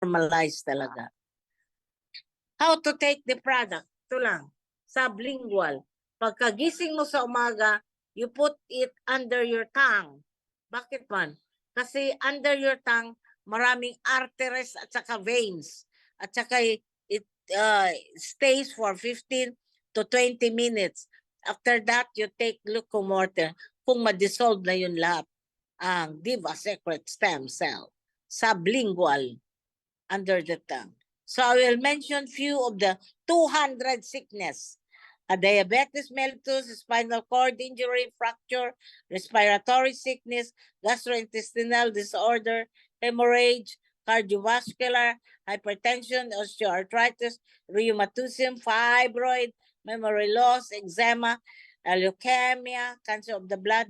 normalize talaga. How to take the product? Ito lang. Sublingual. Pagkagising mo sa umaga, you put it under your tongue. Bakit man? Kasi under your tongue, maraming arteries at saka veins. At saka it stays for 15 to 20 minutes. After that, you take glucocorticoid kung ma-dissolve na yun lahat. Ang Diva Secret Stem Cell. Sublingual. Under the tongue. So I will mention few of the 200 sickness. A diabetes mellitus, spinal cord injury, fracture, respiratory sickness, gastrointestinal disorder, hemorrhage, cardiovascular, hypertension, osteoarthritis, rheumatism, fibroid, memory loss, eczema, leukemia, cancer of the blood,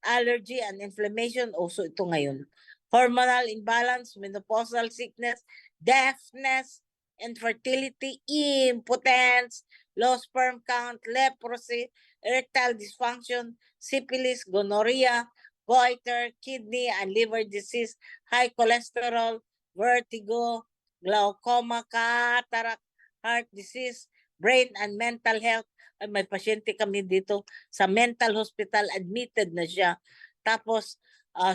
allergy and inflammation. Also ito ngayon. Hormonal imbalance, menopausal sickness, deafness, infertility, impotence, low sperm count, leprosy, erectile dysfunction, syphilis, gonorrhea, goiter, kidney and liver disease, high cholesterol, vertigo, glaucoma, cataract, heart disease, brain and mental health. Ay, may pasyente kami dito sa mental hospital, admitted na siya. Tapos,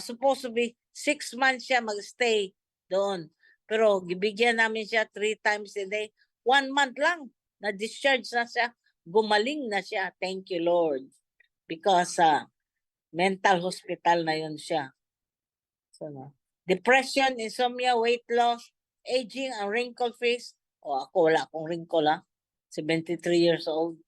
supposed to be 6 months siya mag-stay doon. Pero gibigyan namin siya 3 times a day. 1 month lang, na-discharge na siya. Gumaling na siya. Thank you, Lord. Because mental hospital na yun siya. So, depression, insomnia, weight loss, aging, and wrinkle face. Ako wala akong wrinkle 73 years old.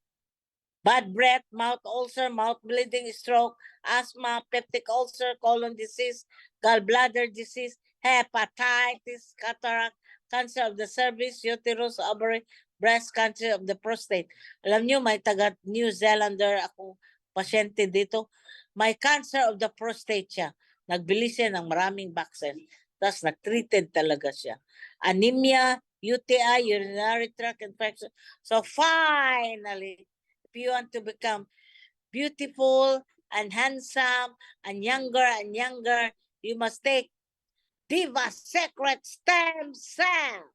Bad breath, mouth ulcer, mouth bleeding, stroke, asthma, peptic ulcer, colon disease, gallbladder disease, hepatitis, cataract, cancer of the cervix, uterus, ovary, breast cancer of the prostate. Alam nyo, may taga New Zealander akong pasyente dito. May cancer of the prostate siya. Nagbili siya ng maraming vaccine. Tapos nag-treated talaga siya. Anemia, UTI, urinary tract infection. So finally, if you want to become beautiful and handsome and younger, you must take Diva Secret Stem Cell.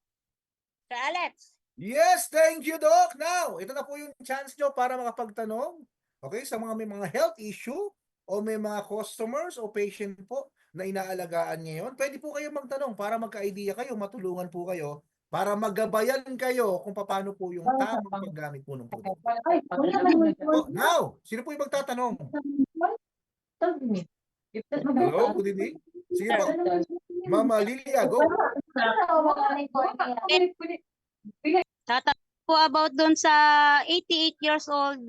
So Alex. Yes, thank you, Doc. Now, ito na po yung chance nyo para makapagtanong. Okay, sa mga may mga health issue o may mga customers o patient po na inaalagaan ngayon, pwede po kayo magtanong para magka-idea kayo, matulungan po kayo para magabayan kayo kung paano po yung tamang paggamit po ng produkto. Now, sino po yung magtatanong? Hello, good evening. Sige po. Mama Lilia, go. Tatanong po about doon sa 88 years old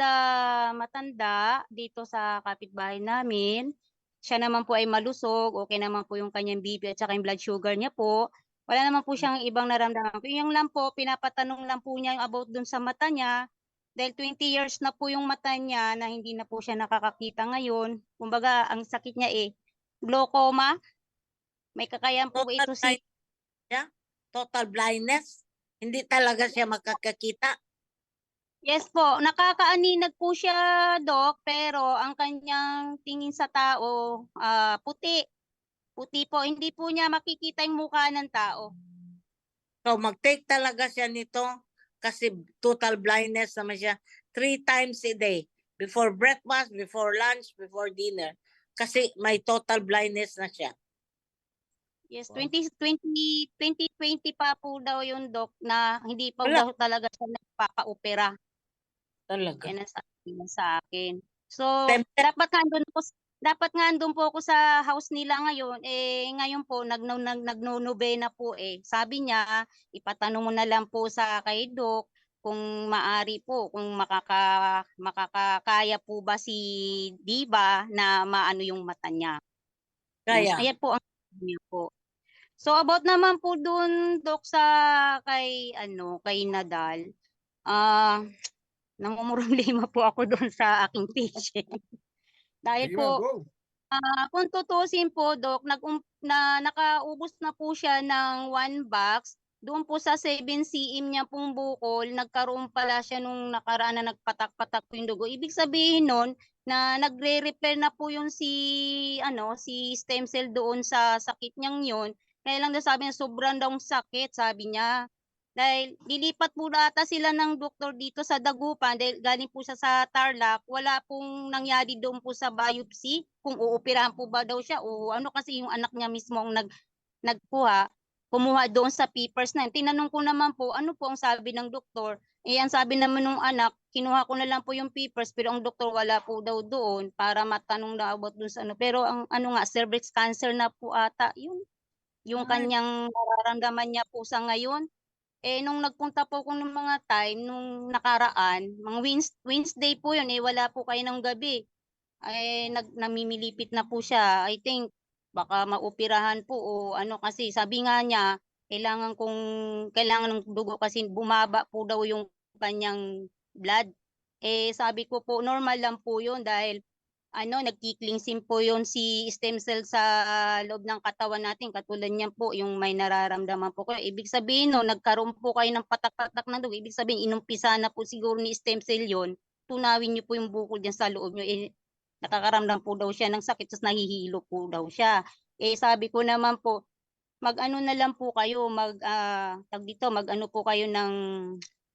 matanda dito sa kapitbahay namin. Siya naman po ay malusog, okay naman po yung kanyang BP at saka yung blood sugar niya po. Wala naman po siyang ibang naramdaman. Yung lang po, pinapatanong lang po niya about doon sa mata niya. Dahil 20 years na po yung mata niya na hindi na po siya nakakakita ngayon. Kumbaga, ang sakit niya glaucoma. May kakayan po ito si... Total blindness? Hindi talaga siya makakakita? Yes po, nakakaaninag po siya, Doc, pero ang kanyang tingin sa tao, puti. Puti po, hindi po niya makikita yung mukha ng tao. So mag-take talaga siya nito kasi total blindness naman siya 3 times a day. Before breakfast, before lunch, before dinner. Kasi may total blindness na siya. Yes, 2020 pa po daw yung Doc na hindi pa daw talaga siya nagpapa-opera. Talaga. Yan ang sabi sa akin. So, dapat nga andun po ako sa house nila ngayon. Ngayon po, nagnonobena po Sabi niya, ipatanong mo na lang po sa kay Doc kung maari po, kung makakakaya po ba si Diva na maano yung mata niya. Kaya. Ayan po ang niya po. So, about naman po dun, Doc, sa kay Nadal, namumroblema po ako doon sa aking patient. Dahil po, kung tutusin po, Doc, nakaubos na po siya ng 1 box. Doon po sa 7 cm niya pong bukol, nagkaroon pala siya nung nakaraan na nagpatak-patak po yung dugo. Ibig sabihin nun, na nagre-repair na po yung si stem cell doon sa sakit niyang yun. Kaya lang daw sabi niya sobrang daw sakit, sabi niya. Dahil lilipat po ata sila ng doktor dito sa Dagupan dahil galing po siya sa Tarlac, wala pong nangyari doon po sa biopsy kung uoperahan po ba daw siya o ano kasi yung anak niya mismo ang nagkuha, kumuha doon sa papers na yun. Tinanong ko naman po, ano po ang sabi ng doktor? Eh, ang sabi naman ng anak, kinuha ko na lang po yung papers pero ang doktor wala po daw doon para matanong na about doon sa ano. Pero ang ano nga, cervix cancer na po ata, yung kanyang nararamdaman niya po sa ngayon. Eh, nung nagpunta po ako ng mga time, nung nakaraan, mga Wednesday po yun, eh, wala po kayo ng gabi. Eh, namimilipit na po siya. I think, baka maoperahan po o ano kasi, sabi nga niya, kailangan ng dugo kasi bumaba po daw yung kanyang blood. Eh, sabi ko po, normal lang po yun dahil nagki-cleansing po yon si stem cell sa loob ng katawan natin. Katulad niyan po, yung may nararamdaman po kayo. Ibig sabihin, no, nagkaroon po kayo ng patak-patak ng dugo. Ibig sabihin, inumpisa na po siguro ni stem cell yon. Tunawin niyo po yung bukol diyan sa loob niyo. Eh, nakakaramdam po daw siya ng sakit, tapos nahihilo po daw siya. Eh, sabi ko naman po, mag-ano na lang po kayo, mag-ano po kayo ng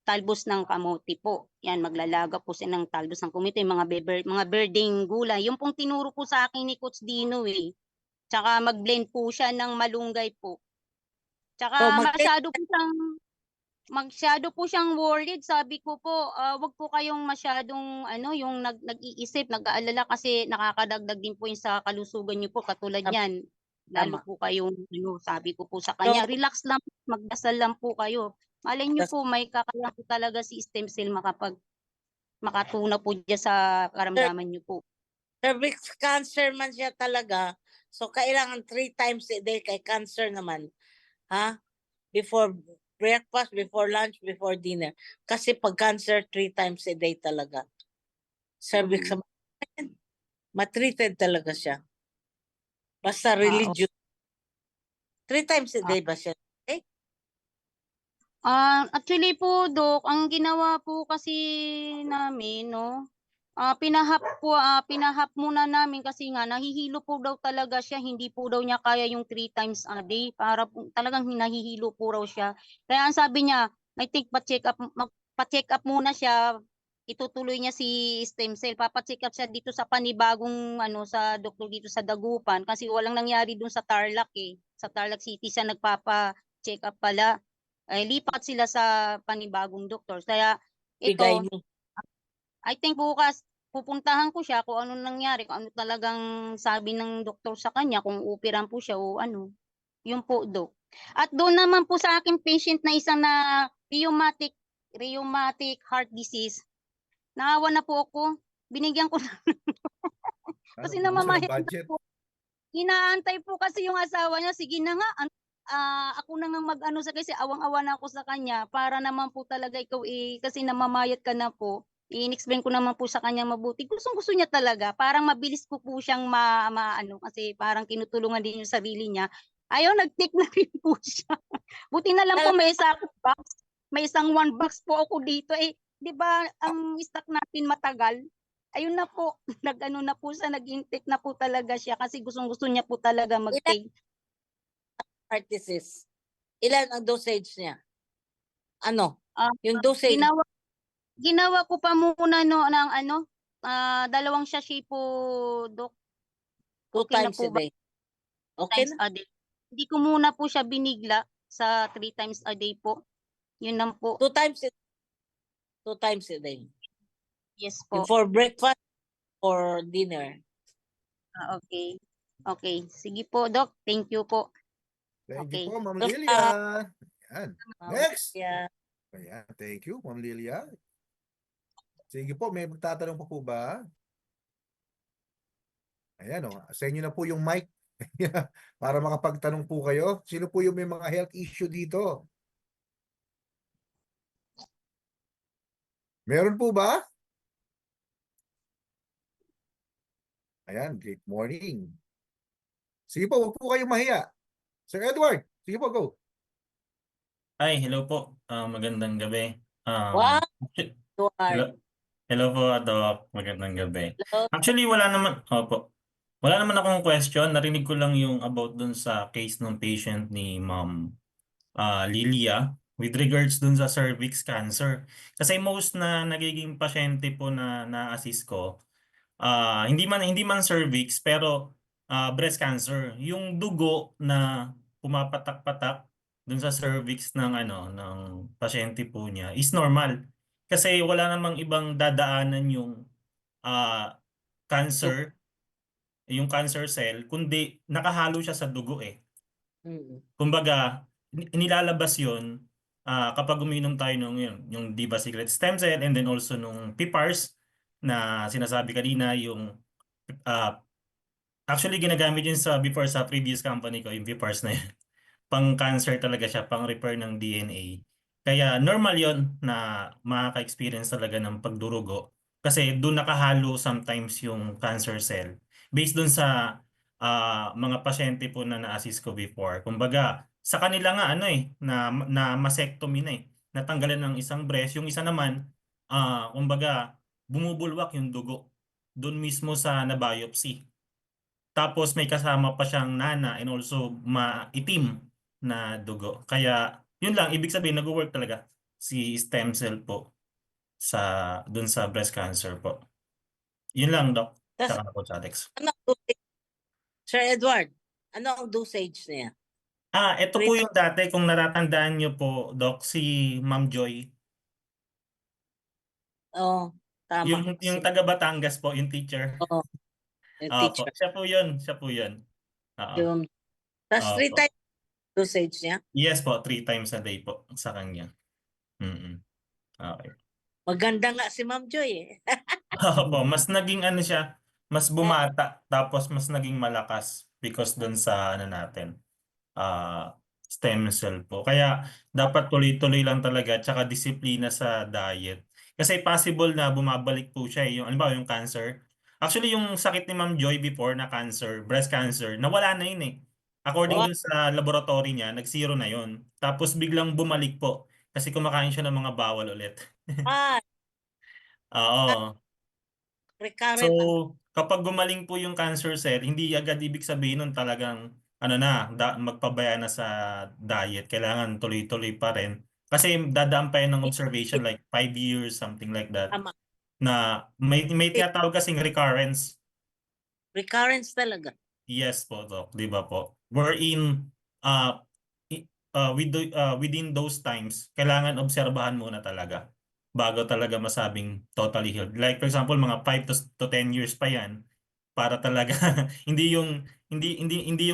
talbos ng kamote po. Yan, maglalaga po siya ng talbos ng kamote, mga birding gulay. Yung pong tinuro po sa akin ni Coach Dino eh. Tsaka mag-blend po siya ng malunggay po. Tsaka So, masyado po siyang worried. Sabi ko po, wag po kayong masyadong yung nag-iisip, nag-aalala kasi nakakadagdag din po yung sa kalusugan niyo po katulad niyan. Lalo Tama. po kayong sabi ko po sa kanya, So, relax lang, magdasal lang po kayo. Malay niyo po may kakayahan po talaga si stem cell makatuna po diyan sa karamdaman niyo po. cervix cancer man siya talaga. So, kailangan 3 times a day kay cancer naman. Ha? Before breakfast, before lunch, before dinner. Kasi pag cancer, 3 times a day talaga. Cervix, matreated talaga siya. Basta religious. 3 times a day ba siya? Actually po, Dok, ang ginawa po kasi namin, no, pinahap muna namin kasi nga nahihilo po daw talaga siya, hindi po daw niya kaya yung 3 times a day para po, talagang nahihilo po raw siya. Kaya ang sabi niya, I think magpa-check up muna siya, itutuloy niya si stem cell, papa-check up siya dito sa panibagong sa doktor dito sa Dagupan kasi walang nangyari dun sa Tarlac eh. Sa Tarlac City siya nagpapa-check up pala. Ay lipat sila sa panibagong doktor. Kaya Bigay ito, mo. I think bukas pupuntahan ko siya kung ano nangyari, kung ano talagang sabi ng doktor sa kanya, kung operan po siya o ano. Yun po, Dok. At doon naman po sa aking patient na isang na rheumatic heart disease, naawa na po ako. Binigyan ko na kasi Ano siya ng namamayat na budget? po. Inaantay po kasi yung asawa niya, sige na nga, ako na nga mag-ano sa kasi awang-awa na ako sa kanya para naman po talaga ikaw kasi namamayat ka na po. I-explain ko naman po sa kanya mabuti. Gustong-gusto niya talaga. Parang mabilis ko po siyang maano kasi parang tinutulungan din yung sarili niya. Ayaw, nag-take na rin po siya. Buti na lang po may isang box. May isang 1 box po ako dito. Eh, di ba ang stock natin matagal? Ayun na po, nag-ano na po siya, nag-intake na po talaga siya kasi gustong-gusto niya po talaga mag-take. Heart disease. Ilan ang dosage niya? Ano? Yung Ah, dosage. Ginawa ko pa muna ng 2 sachet po, Dok. 2 Okay na times po a ba? day. 2 Okay times na? a day. Hindi ko muna po siya binigla sa 3 times a day po. Yun lang po. 2 times a day. 2 times a day. Yes Yung po. for breakfast or dinner. Okay. Okay. Sige po, Dok. Thank you po. Thank Okay. you po, Ma'am Lilia. Ayan. Next. Yeah. Ayan, thank you, Ma'am Lilia. Sige po, may magtatanong pa po ba? Ayan o, sa inyo na po yung mic para makapagtanong po kayo. Sino po yung may mga health issue dito? Meron po ba? Ayan, great morning. Sige po, huwag po kayong mahiya. Sir Edward, sige po, go. Hi, hello po. Magandang gabi. Wow, Hello, Edward. hello po, Doc. Magandang gabi. Hello. Actually, wala naman. Opo. Wala naman akong question. Narinig ko lang yung about dun sa case ng patient ni Ma'am Lilia with regards dun sa cervix cancer. Kasi most na nagiging pasyente po na na-assist ko, hindi man cervix pero breast cancer. Yung dugo na pumapatak-patak dun sa cervix ng ng pasyente po niya is normal. Kasi wala namang ibang dadaanan yung ah, cancer, yung cancer cell, kundi nakahalo siya sa dugo eh. Mm. Kumbaga, nilalabas yun kapag uminom tayo ng yun, yung Diva Secret Stem Cell and then also nung PPARs na sinasabi kanina, yung ah, actually ginagamit yun sa before sa previous company ko, yung PPARs na yun. Pang-cancer talaga siya, pang-repair ng DNA. Kaya normal yon na makaka-experience talaga ng pagdurugo. Kasi doon nakahalo sometimes yung cancer cell. Based doon sa mga pasyente po na na-assist ko before. Kumbaga, sa kanila nga na mastectomy na eh. Natanggalan ng isang breast. Yung isa naman, kumbaga, bumubulwak yung dugo. Doon mismo sa na-biopsy. Tapos may kasama pa siyang nana and also maitim na dugo. Kaya yun lang, ibig sabihin nag-work talaga si stem cell po dun sa breast cancer po. Yun lang, Doc. Tas, Tsaka po sa text. ano ang dosage? Sir Edward, ano ang dosage niya? Ito po yung dati, kung natatandaan niyo po, Doc, si Ma'am Joy. Oh, tama. Yung taga Batangas po, yung teacher. Oh, yung Opo, teacher. siya po yun. Siya po yun. Oo. Yung, tas 3 Opo. times dosage niya. Yes po, 3 times a day po sa kanya. Mm-mm. Okay. Maganda nga si Ma'am Joy eh. Opo, mas naging siya, mas bumata, tapos mas naging malakas because doon sa natin, stem cell po. Kaya dapat tuloy-tuloy lang talaga, tsaka disiplina sa diet. Kasi possible na bumabalik po siya yung, yung cancer. Actually, yung sakit ni Ma'am Joy before na cancer, breast cancer, nawala na yun eh. According Wow. dun sa laboratory niya, nag-zero na yun. Tapos biglang bumalik po kasi kumakain siya ng mga bawal ulit. Ah, Oo. So, recurrent. kapag gumaling po yung cancer cell, hindi agad ibig sabihin nun talagang magpabaya na sa diet. Kailangan tuloy-tuloy pa rin. Kasi dadaan pa yan ng observation like 5 years, something like that. Tama. Na may tinatawag kasing recurrence. Recurrence talaga. Yes po, Doc. Di ba po? Wherein, within those times, kailangan obserbahan muna talaga bago talaga masabing totally healed. Like for example, mga 5 to 10 years pa yan para talaga hindi yung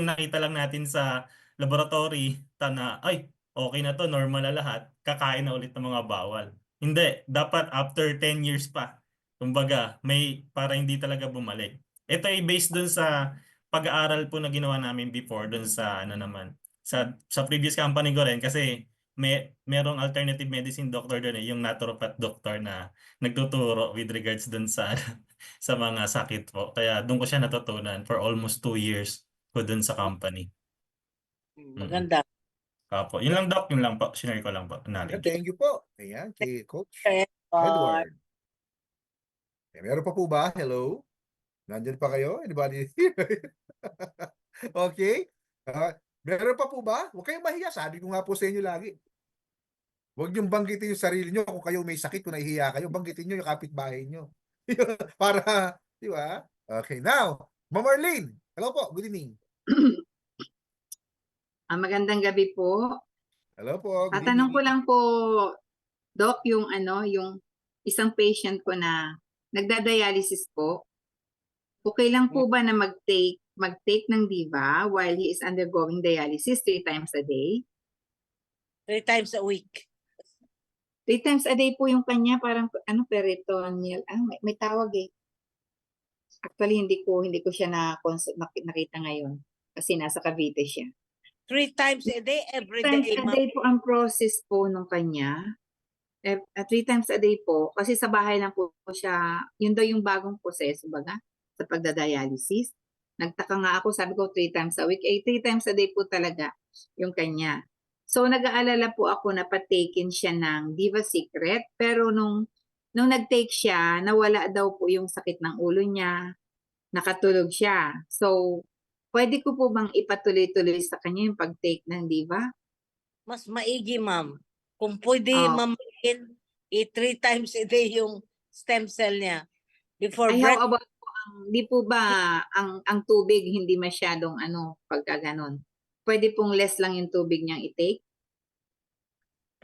nakita lang natin sa laboratory na ay okay na to, normal na lahat, kakain na ulit ng mga bawal. Hindi, dapat after 10 years pa. Kumbaga, may para hindi talaga bumalik. Ito ay based dun sa pag-aaral po na ginawa namin before dun sa sa previous company ko rin kasi merong alternative medicine doctor doon yung naturopath doctor na nagtuturo with regards dun sa sa mga sakit po. Kaya doon ko siya natutunan for almost 2 years ko dun sa company. Maganda. Opo. Yun lang, Doc. Yun lang po. Sinare ko lang po. Knowledge. Thank you po. Ayan, kay Coach Edward. Edward. Meron pa po ba? Hello? Nandyan pa kayo? Anybody here? Okay. Meron pa po ba? Huwag kayong mahiya. Sabi ko nga po sa inyo lagi. Huwag niyong banggitin yung sarili niyo kung kayo may sakit, kung nahihiya kayo. Banggitin niyo yung kapitbahay niyo. Para, di ba? Okay, now, Ma'am Arlene. Hello po, good evening. Magandang gabi po. Hello po, good Tatanong ko evening. lang po, Doc, yung yung isang patient ko na nagda-dialysis po. Okay lang po ba na mag-take ng Diva while he is undergoing dialysis 3 times a day? 3 times a week. 3 times a day po yung kanya, parang peritoneal. May tawag eh. Actually, hindi ko siya nakita ngayon kasi nasa Cavite siya. 3 times a day, every 3 times day, a ma'am. day po ang process po nung kanya. 3 times a day po, kasi sa bahay lang po siya, yun daw yung bagong proseso baga sa pagdadialysis. Nagtaka nga ako, sabi ko 3 times a week. 3 times a day po talaga yung kanya. So nag-aalala po ako na pataken siya ng Diva Secret, pero nung nag-take siya, nawala daw po yung sakit ng ulo niya, nakatulog siya. So, pwede ko po bang ipatuloy-tuloy sa kanya yung pag-take ng Diva? Mas maigi, ma'am. Kung pwede, Oh. ma'am, 3 times a day yung stem cell niya. Before Ay, how breakfast, about po di po ba ang tubig hindi masyadong pagka ganon? Pwede pong less lang yung tubig niyang i-take?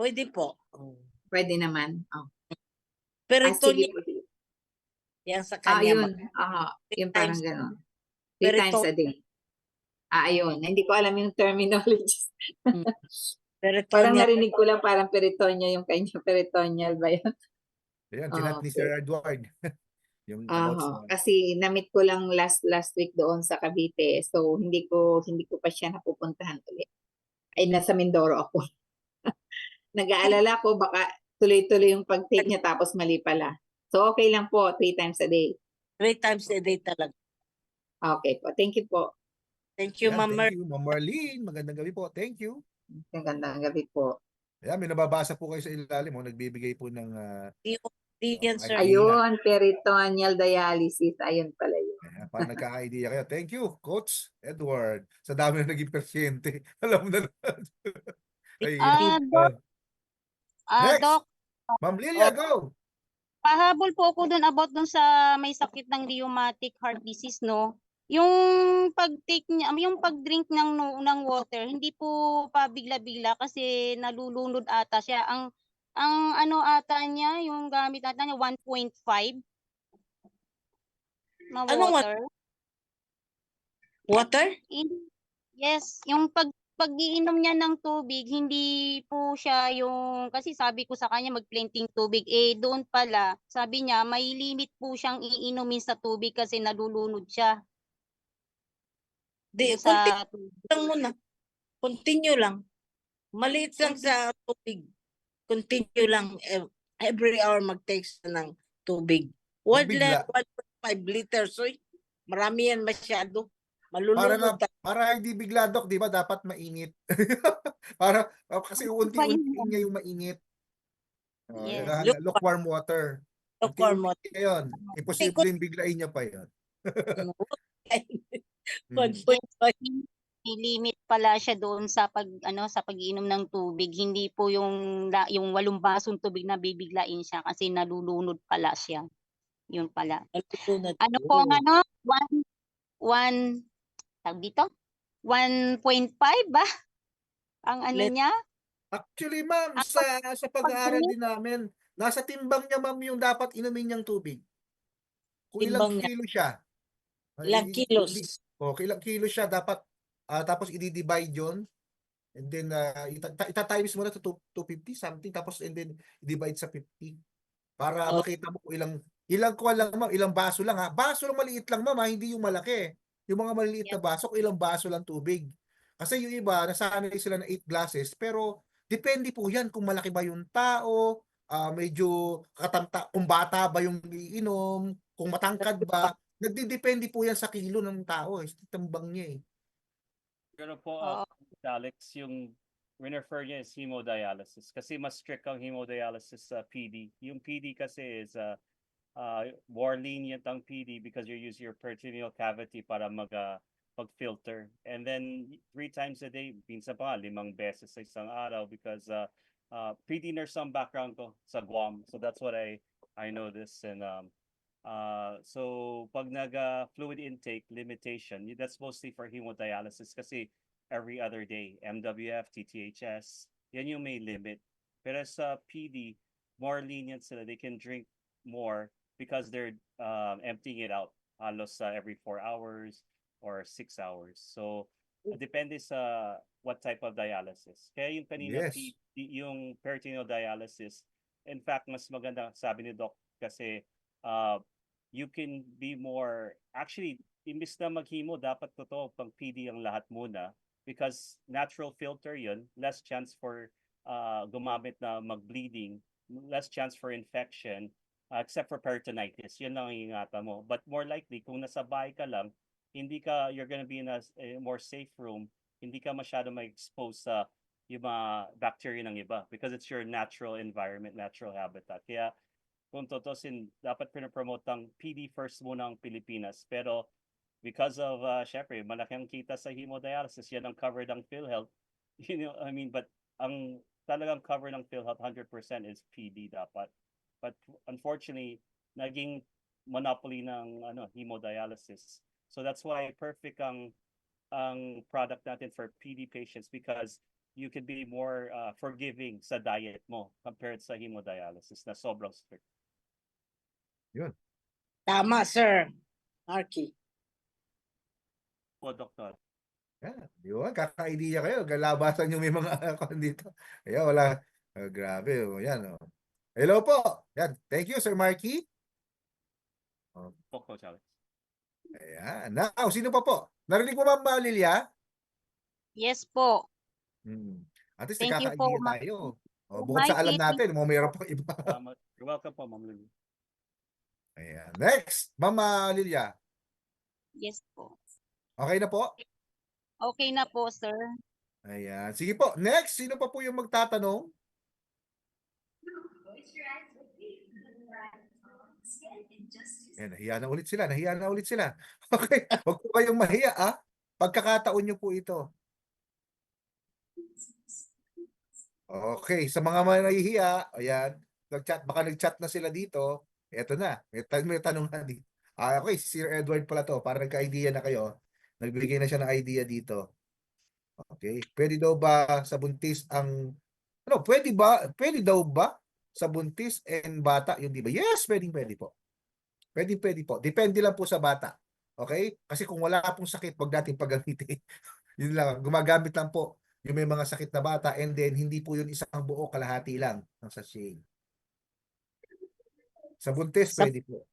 pwede po. Pwede naman. Oh. Pero ito Sige po. yan sa kanya, Yun. ma'am. Yung parang ganon. 3 Pero times a day. Ayun. Hindi ko alam yung terminology. Parang Peritoneal. narinig ko lang parang peritoneal yung kanya. Peritoneal ba yun? Ayan, chinat ni Sir Edward. Yung about sa... Kasi na-meet ko lang last week doon sa Cavite. So hindi ko pa siya napupuntahan ulit. Ay nasa Mindoro ako. Nag-aalala ko baka tuloy-tuloy yung pag-take niya tapos mali pala. So okay lang po 3 times a day. 3 times a day talaga. Okay po. Thank you po. Thank you, Ayan, ma'am. thank you, Ma'am Marlene. Magandang gabi po. Thank you. Magandang gabi po. Ayan, may nababasa po kayo sa ilalim. Nagbibigay po ng... Yan, sir. Ayun, peritoneal dialysis. Ayun pala yun. Ayan, para nagkaka-idea kayo. Thank you, Coach Edward. Sa dami na naging pasyente. Alam mo na. Ay, Doc, next, Doc, Ma'am Lilia, go! pahabol po ako dun about dun sa may sakit ng rheumatic heart disease, no? Yung pag-take niya, yung pag-drink ng water, hindi po pa bigla-bigla kasi nalulunod ata siya. Ang ano ata niya, yung gamit ata niya 1.5 na Anong water. Water? Yes, yung pag-iinom niya ng tubig, hindi po siya yung, kasi sabi ko sa kanya mag-plenting tubig, doon pala, sabi niya, may limit po siyang iinumin sa tubig kasi nalulunod siya. Di, Yung sa continue lang muna. Continue lang. Maliit lang sa tubig. Continue lang. Every hour mag-take siya ng tubig. Bigla. 1.5 liters. Uy, marami yan masyado. Malulunod tayo. Para hindi bigla, Dok, di ba dapat mainit? Kasi unti-unti niya yung mainit. Yes. Lukewarm water. Lukewarm water. Unti-unti yun. Imposibleng biglain niya pa yun. 1.5. May limit pala siya doon sa sa pag-iinom ng tubig. Hindi po yung 8 basong tubig na bibiglain siya kasi nalulunod pala siya. Yun pala. Ano po ang 1 tawag dito? 1.5 ba? Ang ano niya? Actually, ma'am, sa pag-aaral din namin, nasa timbang niya, ma'am, yung dapat inumin niyang tubig. Kung ilang Timbang niya. kilo siya. Ilang kilos. Ilang kilo siya dapat, tapos i-divide yun. And then, ita-times mo na to 250 something, tapos and then divide sa 50. Para makita mo kung ilang kuha lang, ma'am, ilang baso lang, ha. Baso lang, maliit lang, ma'am, ha? Hindi yung malaki. Yung mga maliliit na baso, kung ilang baso lang tubig. Kasi yung iba, nasanay sila na 8 glasses, pero depende po yan kung malaki ba yung tao, medyo kung bata ba yung iinom, kung matangkad ba. Nagdidepende po yan sa kilo ng tao, timbang niya eh. Pero po, Alex, yung refer niya is hemodialysis. Kasi mas strict ang hemodialysis sa PD. Yung PD kasi is more lenient ang PD because you use your peritoneal cavity para mag-filter. And then 3 times a day, minsan pa nga 5 beses sa isang araw because PD nurse ang background ko sa Guam. So that's what I know this. And so pag fluid intake limitation, that's mostly for hemodialysis kasi every other day, MWF, TTHS, yan yung may limit. Pero sa PD, more lenient sila. They can drink more because they're emptying it out halos every 4 hours or 6 hours. So depende sa what type of dialysis. Kaya yung kanina, Yes. yung peritoneal dialysis, in fact, mas maganda sabi ni Doc kasi you can be more, actually, imbis na mag-hemo, dapat totoo pang PD ang lahat muna because natural filter yun, less chance for gumamit na mag-bleeding, less chance for infection, except for peritonitis. Yun lang ang ingatan mo. But more likely, kung nasa bahay ka lang, you're gonna be in a more safe room, hindi ka masyado ma-expose sa yung mga bacteria ng iba because it's your natural environment, natural habitat. Kaya kung tutusin, dapat pinapromote ang PD first muna ang Pilipinas. Pero because of syempre malaki ang kita sa hemodialysis, yan ang covered ng PhilHealth. I mean, but ang talagang cover ng PhilHealth 100% is PD dapat. But unfortunately, naging monopoly ng hemodialysis. So that's why perfect ang product natin for PD patients, because you could be more forgiving sa diet mo compared sa hemodialysis na sobrang strict. Tama, sir. Marky. Po, Doktor. Yan, yun, kaka-idea kayo. Galabasan nyo may mga dito. Kaya wala. Grabe. Yan. Hello po. Yan. Thank you, Sir Marky. Po, Coach Alex. Ayan. Now, sino pa po? Narinig mo ba, Lilia? Yes po. At least Thank you po, nakaka-idea Ma- tayo. Bukod sa alam Mikey. natin, mayroon pa iba. You're welcome po, Ma'am Lily. Ayan. Next, Mama Lilia. Yes po. Okay na po? Okay na po, sir. Ayan. Sige po. Next, sino pa po yung magtatanong? Ayan, nahiya na ulit sila. Nahiya na ulit sila. Okay. Huwag po kayong mahiya, ah. Pagkakataon nyo po ito. Okay. Sa mga nahihiya, ayan, baka nag-chat na sila dito. Eto na. May tanong na dito. Okay. Si Sir Edward pala to. Para nagka-idea na kayo. Nagbigay na siya ng idea dito. Okay. Pwede daw ba sa buntis ang... pwede daw ba sa buntis and bata yung di ba? Yes, pwede po. Pwede po. Depende lang po sa bata. Okay? Kasi kung wala pong sakit, wag natin paggamitin. Yun lang. Gumagamit lang po yung may mga sakit na bata, and then hindi po yun isang buo, kalahati lang ng sachet. Sa buntis, pwede po.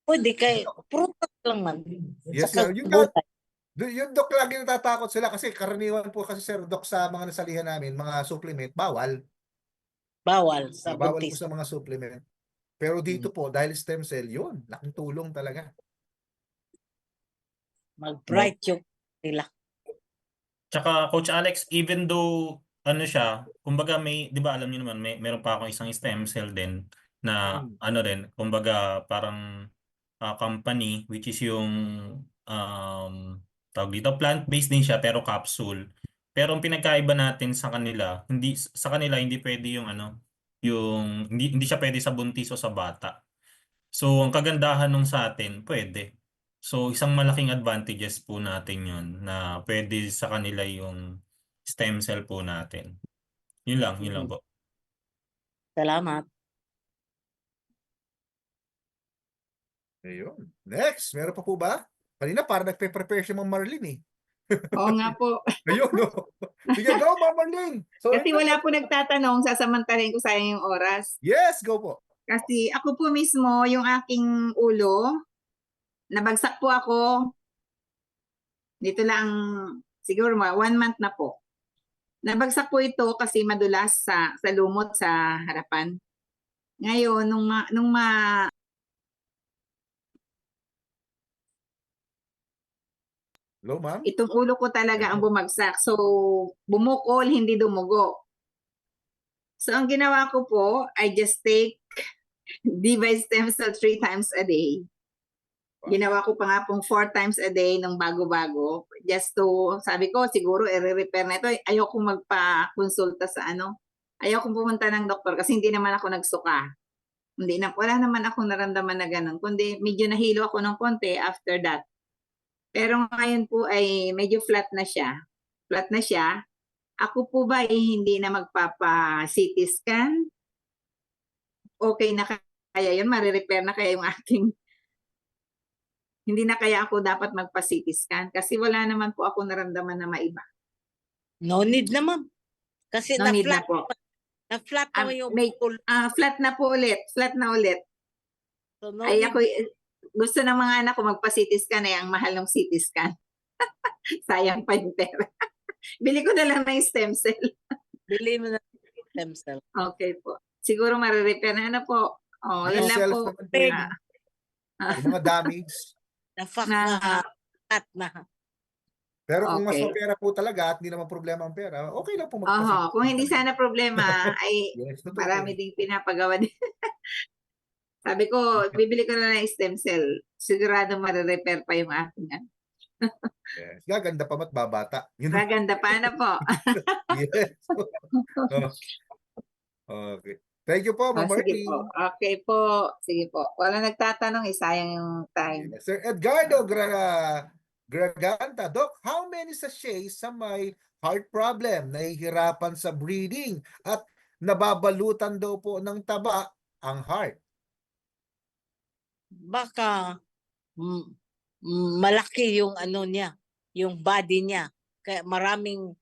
Pwede kayo. Prutas lang man. Yes, Sa sir. Yung kabutan. yung doc lagi natatakot sila kasi karaniwan po kasi, sir, doc, sa mga nasalihan namin, mga supplement, bawal. Bawal sa Bawal po buntis. sa mga supplement. Pero dito po, dahil stem cell, yun, laking tulong talaga. Mag-bright yung nila. Tsaka Coach Alex, even though ano siya, kumbaga di ba alam niyo naman, meron pa akong isang stem cell din na din, kumbaga parang company which is yung tawag dito, plant-based din siya pero capsule. Pero ang pinagkaiba natin sa kanila, hindi pwede yung hindi siya pwede sa buntis o sa bata. So ang kagandahan nung sa atin, pwede. So isang malaking advantages po natin yun na pwede sa kanila yung stem cell po natin. Yun lang po. Salamat. Ayun. Next, meron pa po ba? Kanina parang nagpe-prepare si Ma'am Marlene eh. Oo nga po. Ayun, no? Sige, go, Ma'am Marlene! So, Kasi wala po nagtatanong, sasamantalahin ko sayang yung oras. yes, go po. Kasi ako po mismo, yung aking ulo, nabagsak po ako. Dito lang, siguro 1 month na po. Nabagsak po ito kasi madulas sa lumot sa harapan. Ngayon, Hello, ma'am? itong ulo ko talaga ang bumagsak. So, bumukol, hindi dumugo. So, ang ginawa ko po, I just take Diva Stem Cell 3 times a day. Ginawa ko pa nga pong 4 times a day nung bago-bago. Just to, sabi ko, siguro i-repair na ito. Ayoko magpa-consulta sa Ayoko pumunta ng doktor kasi hindi naman ako nagsuka. Wala naman akong naramdaman na ganun. Kundi medyo nahilo ako ng konti after that. Pero ngayon po ay medyo flat na siya. Flat na siya. Ako po ba hindi na magpapa-CT scan? Okay na kaya yun? Marirepair na kaya yung aking... Hindi na kaya ako dapat magpa-CT scan? Kasi wala naman po ako naramdaman na maiba. No need naman. Kasi No need na na-flat po. na-flat naman yung Flat na po ulit. Flat na ulit. So, no Ay need. ako, gusto ng mga anak ko magpa-CT scan ay ang mahal ng CT scan. Sayang pa yung pera. Bili ko na lang ng stem cell. Bili mo na stem cell. Okay po. Siguro marirepair na po. Oh, May yun lang cells po. naman po yun. Yung mga damage. Na-flat na. Pero kung mas Okay. mapera po talaga at hindi naman problema ang pera, okay lang po magpa-CT Kung hindi scan. sana problema, ay Yes, totoo marami po. ding pinapagawa din. Sabi ko, bibili ko na ng stem cell. Sigurado marirepair pa yung aking ano. Yes. Gaganda pa mat babata. Yun ang- Maganda pa na po. Yes. Okay. Thank you po, Ma'am Sige Marlene. po. Okay po. Sige po. Wala nagtatanong, sayang yung time. Yes, Sir Edgardo Graganta. Doc, how many sachets sa may heart problem, nahihirapan sa breathing, at nababalutan daw po ng taba ang heart? Baka malaki yung ano niya, yung body niya. Kaya maraming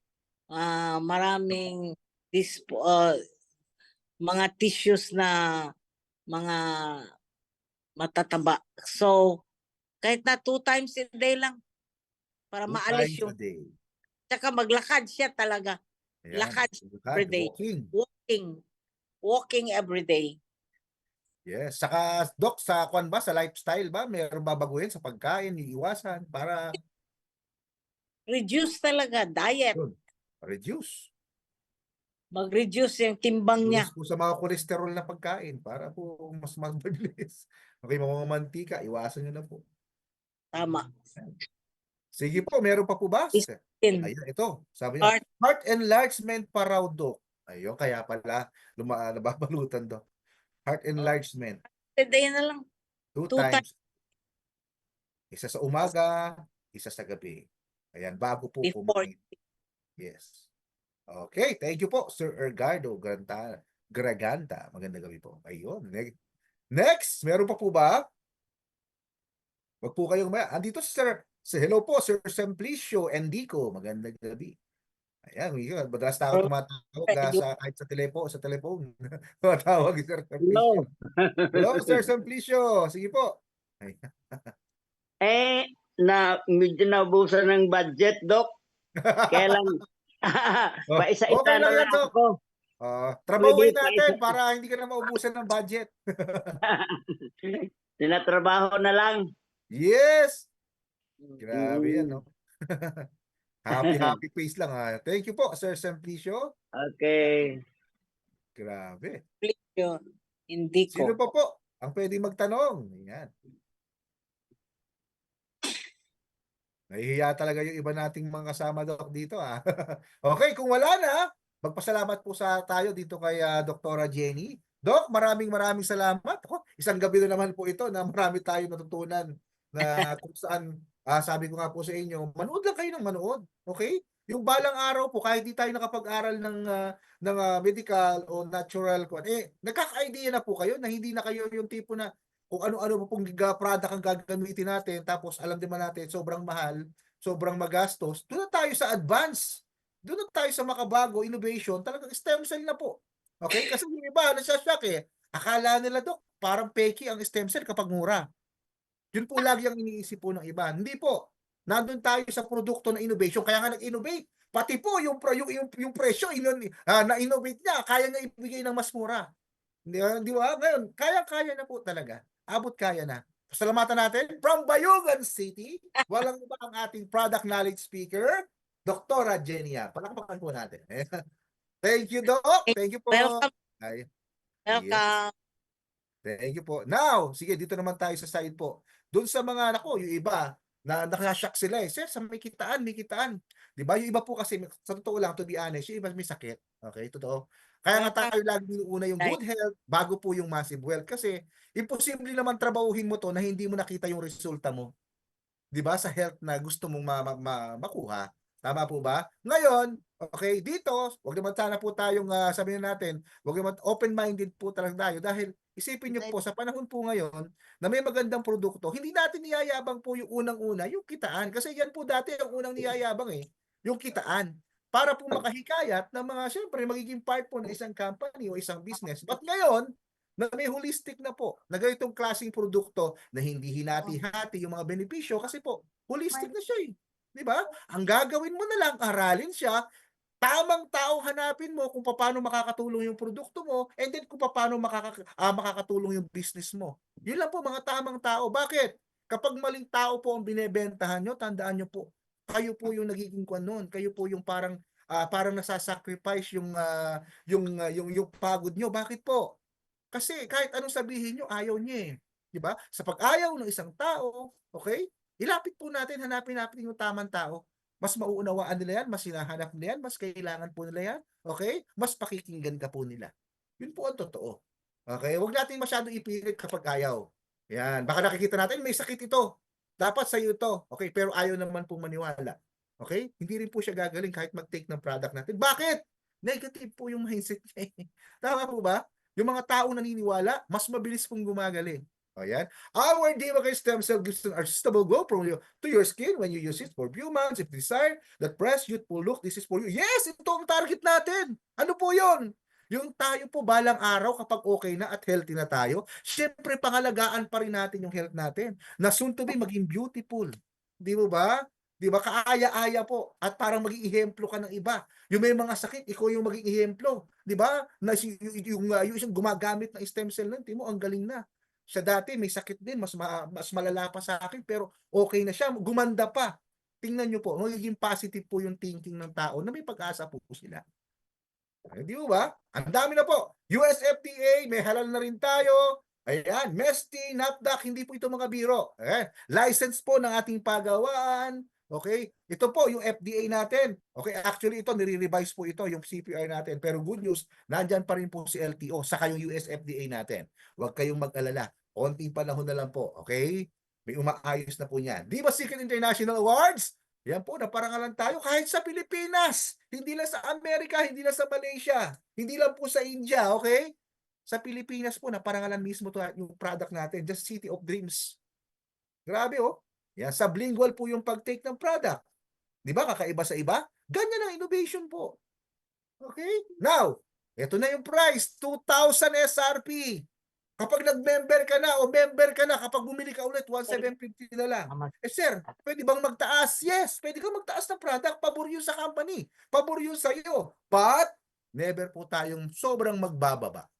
mga tissues na mga matataba. So, kahit na 2 times a day lang para 2 maalis times yung a day. tsaka maglakad siya talaga. Ayan, Lakad lakad, every day. walking. Walking every day. Yes, saka Doc, sa kwan ba, sa lifestyle ba, mayroong babaguhin sa pagkain, iiwasan para Reduce talaga diet. yun, reduce. Mag-reduce yung timbang niya. Iwas po sa mga kolesterol na pagkain para po mas mabilis. Okay, mga mantika, iwasan nyo na po. Tama. Sige po, meron pa po ba? In Ayun, ito. Sabi niya, heart enlargement pa raw, Doc. Ayun, kaya pala nababalutan, Doc. Heart enlargement. day na lang. 2 2 times. Isa sa umaga, isa sa gabi. Ayan, bago po Before. kumain. Yes. Okay, thank you po, Sir Edgardo Graganta. Magandang gabi po. Ayun. Next, meron pa po ba? Wag po kayong andito si Sir. Hello po, Sir Simplicio Endico. Magandang gabi. Ayan, yun. Madalas na ako tumatawag kahit sa telephone. Tumatawag si Sir Simplicio. Hello, Sir Simplicio. Sige po. Medyo naubusan ng budget, Doc. Kailan paisa-isa Okay lang na yan, lang Doc. ako. Trabahuin Pwede natin paisa- para hindi ka na maubusan ng budget. Tinatrabaho na lang. Yes! Grabe yan, no? Happy face lang, ha? Thank you po, Sir Simplicio. Okay. Grabe. Hindi Sino ko. pa po ang pwede magtanong? Ayan. Nahihiya talaga yung iba nating mga kasama, Doc, dito, ha? Okay, kung wala na, magpasalamat po tayo dito kay Dr. Jenny. Doc, maraming salamat. Isang gabi na naman po ito na marami tayo natutunan na kung saan, sabi ko nga po sa inyo, manood lang kayo ng manood. Okay? Yung balang araw po, kahit di tayo nakapag-aral ng medical o natural, nagkaka-idea na po kayo na hindi na kayo yung tipo na kung ano-ano po pong product ang gagamitin natin, tapos alam din natin sobrang mahal, sobrang magastos. Doon na tayo sa advance. Doon na tayo sa makabago, innovation, talagang stem cell na po. Okay? Kasi yung iba, nasashock eh. Akala nila, Dok, parang peki ang stem cell kapag mura. Yun po lagi ang iniisip po ng iba. Hindi po. Nandun tayo sa produkto na innovation, kaya nga nag-innovate. Pati po yung presyo, na-innovate niya, kaya nga ibigay ng mas mura. Di ba? Ngayon, kaya na po talaga. Abot kaya na. Pasalamatan natin from Bayugan City. Walang iba ang ating product knowledge speaker, Dr. Jenia. Palakpakan po natin. Thank you, Doc. Thank you po. Welcome. Yes. Welcome. Thank you po. Now, sige, dito naman tayo sa side po. Doon sa mga, yung iba, na nakashock sila eh. Sir, sa may kitaan. Di ba? Yung iba po kasi, sa totoo lang, to be honest, yung iba may sakit. Okay, totoo. Kaya nga tayo lagi una yung good health bago po yung massive wealth. Kasi, imposible naman trabahuhin mo to na hindi mo nakita yung resulta mo. Di ba? Sa health na gusto mong makuha. Tama po ba? Ngayon, okay, dito, wag naman sana po tayong sabihin natin, wag naman open-minded po talaga tayo dahil isipin niyo po sa panahon po ngayon na may magandang produkto, hindi natin niyayabang po yung unang-una, yung kitaan. Kasi yan po dati ang unang niyayabang eh, yung kitaan. Para po makahikayat ng mga, syempre, magiging part po ng isang company o isang business. But ngayon, na may holistic na po, na ganitong klaseng produkto na hindi hinati-hati yung mga benepisyo kasi po, holistic na siya eh. Di ba? Ang gagawin mo na lang, aralin siya, tamang tao hanapin mo kung paano makakatulong yung produkto mo, and then kung paano makakatulong yung business mo. Yun lang po, mga tamang tao. Bakit? Kapag maling tao po ang binebentahan nyo, tandaan nyo po, kayo po yung nagiging kwan nun. Kayo po yung parang nasasacrifice yung pagod nyo. Bakit po? Kasi kahit anong sabihin nyo, ayaw niya eh. Di ba? Sa pag-ayaw ng isang tao, okay? Ilapit po natin, hanapin natin yung tamang tao. Mas mauunawaan nila yan, mas hinahanap nila yan, mas kailangan po nila yan, okay? Mas pakikinggan ka po nila. Yun po ang totoo. Okay? Huwag natin masyado ipilit kapag ayaw. Yan. Baka nakikita natin, may sakit ito. Dapat sa'yo ito. Okay? Pero ayaw naman po maniwala. Okay? Hindi rin po siya gagaling kahit mag-take ng product natin. Bakit? Negative po yung mindset niya. Tama po ba? Yung mga tao naniniwala, mas mabilis pong gumagaling. O yan. Our Divacar stem cell gives an adjustable glow to your skin when you use it for few months. If desired, that fresh, youthful look, this is for you. Yes, ito ang target natin. Ano po yun? Yung tayo po balang araw kapag okay na at healthy na tayo, syempre pangalagaan pa rin natin yung health natin na soon to be maging beautiful. Di mo ba? Di ba? Kaaya-aya po. At parang maging ihemplo ka ng iba. Yung may mga sakit, ikaw yung maging ihemplo. Di ba? Na yung isang gumagamit ng stem cell nun, mo ang galing na. Siya dati may sakit din, mas malala pa sa akin, pero okay na siya, gumanda pa. Tingnan nyo po, magiging positive po yung thinking ng tao na may pag-asa po sila. Di ba? Ang dami na po. US FDA, may halal na rin tayo. Ayan, MESTI, NAFDAC, hindi po ito mga biro. Ayan, license po ng ating pagawaan. Okay? Ito po yung FDA natin. Okay, actually ito, nire-revise po ito, yung CPR natin. Pero good news, nandyan pa rin po si LTO, saka yung US FDA natin. Huwag kayong mag-alala. Konting panahon na lang po. Okay? May umaayos na po niyan. Di ba Secret International Awards? Yan po, naparangalan tayo kahit sa Pilipinas. Hindi lang sa Amerika, hindi lang sa Malaysia, hindi lang po sa India, okay? Sa Pilipinas po, naparangalan mismo to, yung product natin, Just City of Dreams. Grabe oh. Yan, sublingual po yung pag-take ng product. Di ba, kakaiba sa iba? Ganyan ang innovation po. Okay? Now, ito na yung price, 2,000 SRP. Kapag nag-member ka na o member ka na, kapag bumili ka ulit, 1,750 na lang. Eh sir, pwede bang magtaas? Yes, pwede kang magtaas ng product, pabor yun sa company, pabor yun sa iyo. But, never po tayong sobrang magbababa.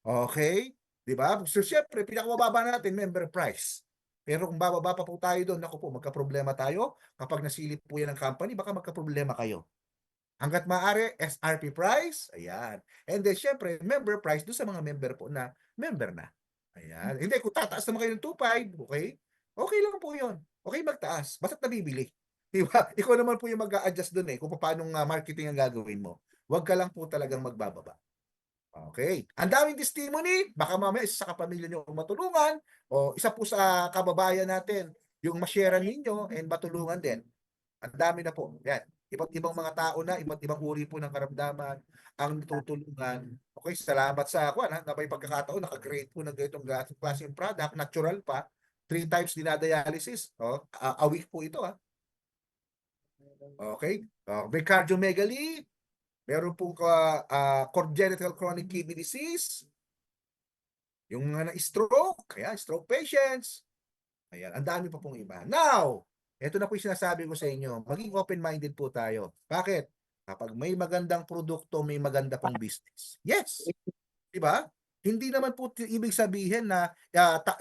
Okay? Di ba? So, syempre, pinakamababa natin, member price. Pero kung bababa pa po tayo doon, naku po, magka-problema tayo. Kapag nasilip po yan ng company, baka magka-problema kayo. Hanggat maaari, SRP price, ayan. And then, syempre, member price doon sa mga member po na member na. Ayan. Hindi, kung tataas naman kayo ng 2.5, okay? Okay lang po yun. Okay, magtaas. Basta't nabibili. Diba? Ikaw naman po yung mag-a-adjust doon kung paano marketing ang gagawin mo. Huwag ka lang po talagang magbababa. Okay. Ang daming testimony. Baka mamaya isa sa kapamilya nyo matulungan o isa po sa kababayan natin yung ma-share ninyo and matulungan din. Ang dami na po. Yan. Iba't ibang mga tao na, iba't ibang uri po ng karamdaman ang tutulungan. Okay, salamat sa ako na may pagkakataon, naka-create po ng ganitong klaseng product, natural pa, 3 times dinadialysis. A week po ito. Okay, may cardiomegaly, meron pong congenital chronic kidney disease, yung mga na-stroke, kaya stroke patients. Ayan, ang dami pa pong iba. Now, ito na po yung sinasabi ko sa inyo. Maging open-minded po tayo. Bakit? Kapag may magandang produkto, may maganda pang business. Yes. Diba? Hindi naman po ibig sabihin na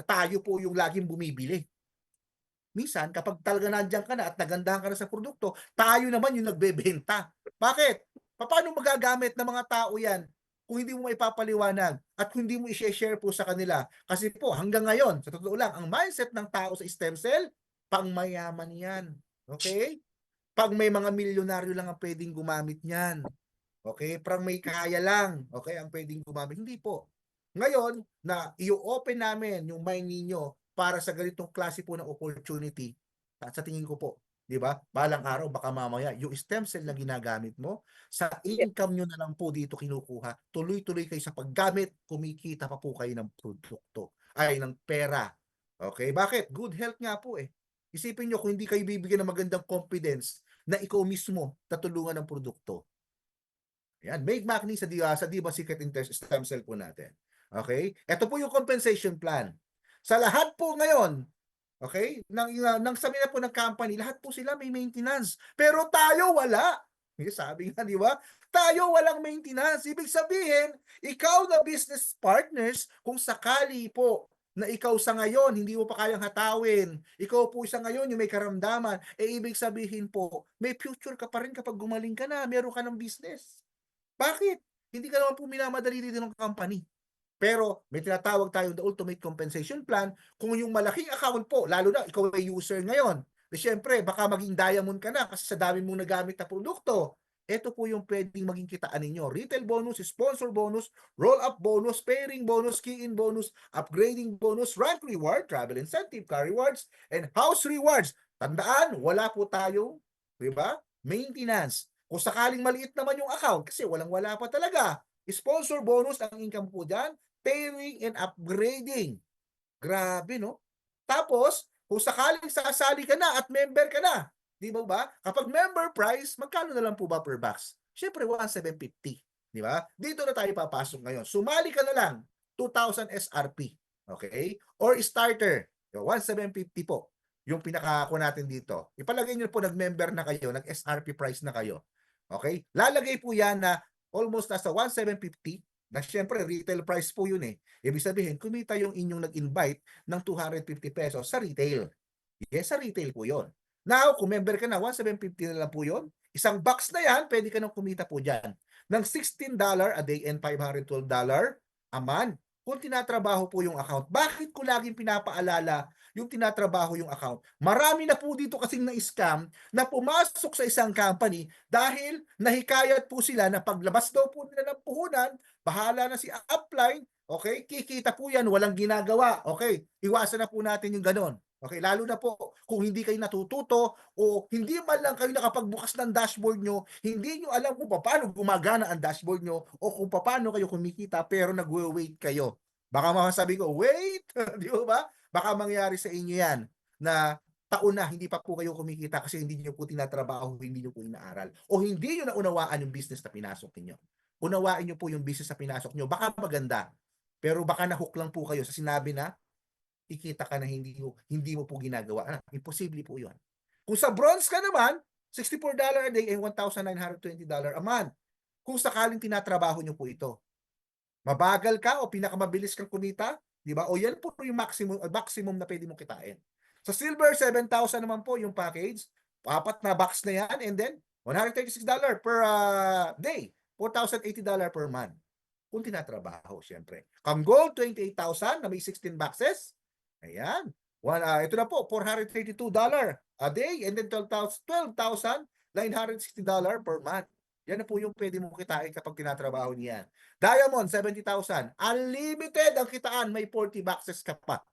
tayo po yung laging bumibili. Minsan, kapag talaga nandiyan ka na at nagandahan ka na sa produkto, tayo naman yung nagbebenta. Bakit? Paano magagamit ng mga tao yan kung hindi mo maipapaliwanag at kung hindi mo i-share po sa kanila? Kasi po, hanggang ngayon, sa totoo lang, ang mindset ng tao sa stem cell, pangmayaman yan. Okay? Pag may mga milyonaryo lang ang pwedeng gumamit niyan. Okay? Parang may kaya lang, okay, ang pwedeng gumamit. Hindi po. Ngayon, na i-open namin yung mind ninyo para sa ganitong klase po ng opportunity, sa tingin ko po, di ba? Balang araw, baka mamaya, yung stem cell na ginagamit mo, sa income nyo na lang po dito kinukuha, tuloy-tuloy kayo sa paggamit, kumikita pa po kayo ng produkto, ay ng pera. Okay? Bakit? Good health nga po eh. Isipin nyo kung hindi kayo bibigyan ng magandang confidence na ikaw mismo tatulungan ng produkto. Yan, make Macni sa Diva Secret Stem Cell po natin. Okay? Ito po yung compensation plan. Sa lahat po ngayon, okay, nang sabi na po ng company, lahat po sila may maintenance. Pero tayo wala. Sabi nga, di ba? Tayo walang maintenance. Ibig sabihin, ikaw na business partners, kung sakali po na ikaw sa ngayon, hindi mo pa kayang hatawin, ikaw po sa ngayon yung may karamdaman, ibig sabihin po, may future ka pa rin kapag gumaling ka na, meron ka ng business. Bakit? Hindi ka naman po minamadali dito ng company. Pero may tinatawag tayong the ultimate compensation plan. Kung yung malaking account po, lalo na ikaw ay user ngayon, siyempre baka maging diamond ka na kasi sa dami mong nagamit na produkto. Ito po yung pwedeng maging kitaan ninyo. Retail bonus, sponsor bonus, roll-up bonus, pairing bonus, key-in bonus, upgrading bonus, rank reward, travel incentive, car rewards, and house rewards. Tandaan, wala po tayong, di ba, maintenance. Kung sakaling maliit naman yung account, kasi walang-wala pa talaga, sponsor bonus ang income po dyan, pairing and upgrading. Grabe, no? Tapos, kung sakaling sasali ka na at member ka na, di ba ba? Kapag member price, magkano na lang po ba per box? Siyempre, 1,750. Di ba? Dito na tayo papasok ngayon. Sumali ka na lang, 2,000 SRP. Okay? Or starter, 1,750 po. Yung pinaka-ako natin dito. Ipalagay nyo po, nag-member na kayo, nag-SRP price na kayo. Okay? Lalagay po yan na almost nasa 1,750 na syempre retail price po yun eh. Ibig sabihin, kumita yung inyong nag-invite ng 250 pesos sa retail. Yes, sa retail po yun. Now, kung member ka na, 1,750 na lang po yun. Isang box na yan, pwede ka nang kumita po dyan ng $16 a day and $512 a month kung tinatrabaho po yung account. Bakit ko laging pinapaalala yung tinatrabaho yung account? Marami na po dito kasing na-scam na pumasok sa isang company dahil nahikayat po sila na paglabas daw po nila ng puhunan, bahala na si upline, okay? Kikita po yan, walang ginagawa. Okay, iwasan na po natin yung ganon. Okay, lalo na po kung hindi kayo natututo o hindi man lang kayo nakapagbukas ng dashboard nyo, hindi nyo alam kung paano gumagana ang dashboard nyo o kung paano kayo kumikita pero nagwe-wait kayo. Baka masasabi ko, wait, di ba? Baka mangyari sa inyo yan na taon na hindi pa po kayo kumikita kasi hindi nyo po tinatrabaho, hindi nyo po inaaral o hindi nyo naunawaan yung business na pinasok niyo. Unawain nyo po yung business na pinasok nyo. Baka maganda, pero baka nahook lang po kayo sa sinabi na kikita ka na hindi mo po ginagawa. Imposible po yun. Kung sa bronze ka naman, $64 a day and $1,920 a month. Kung sakaling tinatrabaho nyo po ito. Mabagal ka o pinakamabilis kang kumita, di ba? O yan po yung maximum na pwede mong kitain. Sa silver, 7,000 naman po yung package. 4 na box na yan and then $136 per day. $4,080 per month. Kung tinatrabaho, syempre. Kang gold, 28,000 na may 16 boxes. Ayan. Ito na po, $432 a day and then $12,960 per month. Yan na po yung pwede mong kitain kapag tinatrabaho niyan. Diamond, 70,000. Unlimited ang kitaan, may 40 boxes ka pa.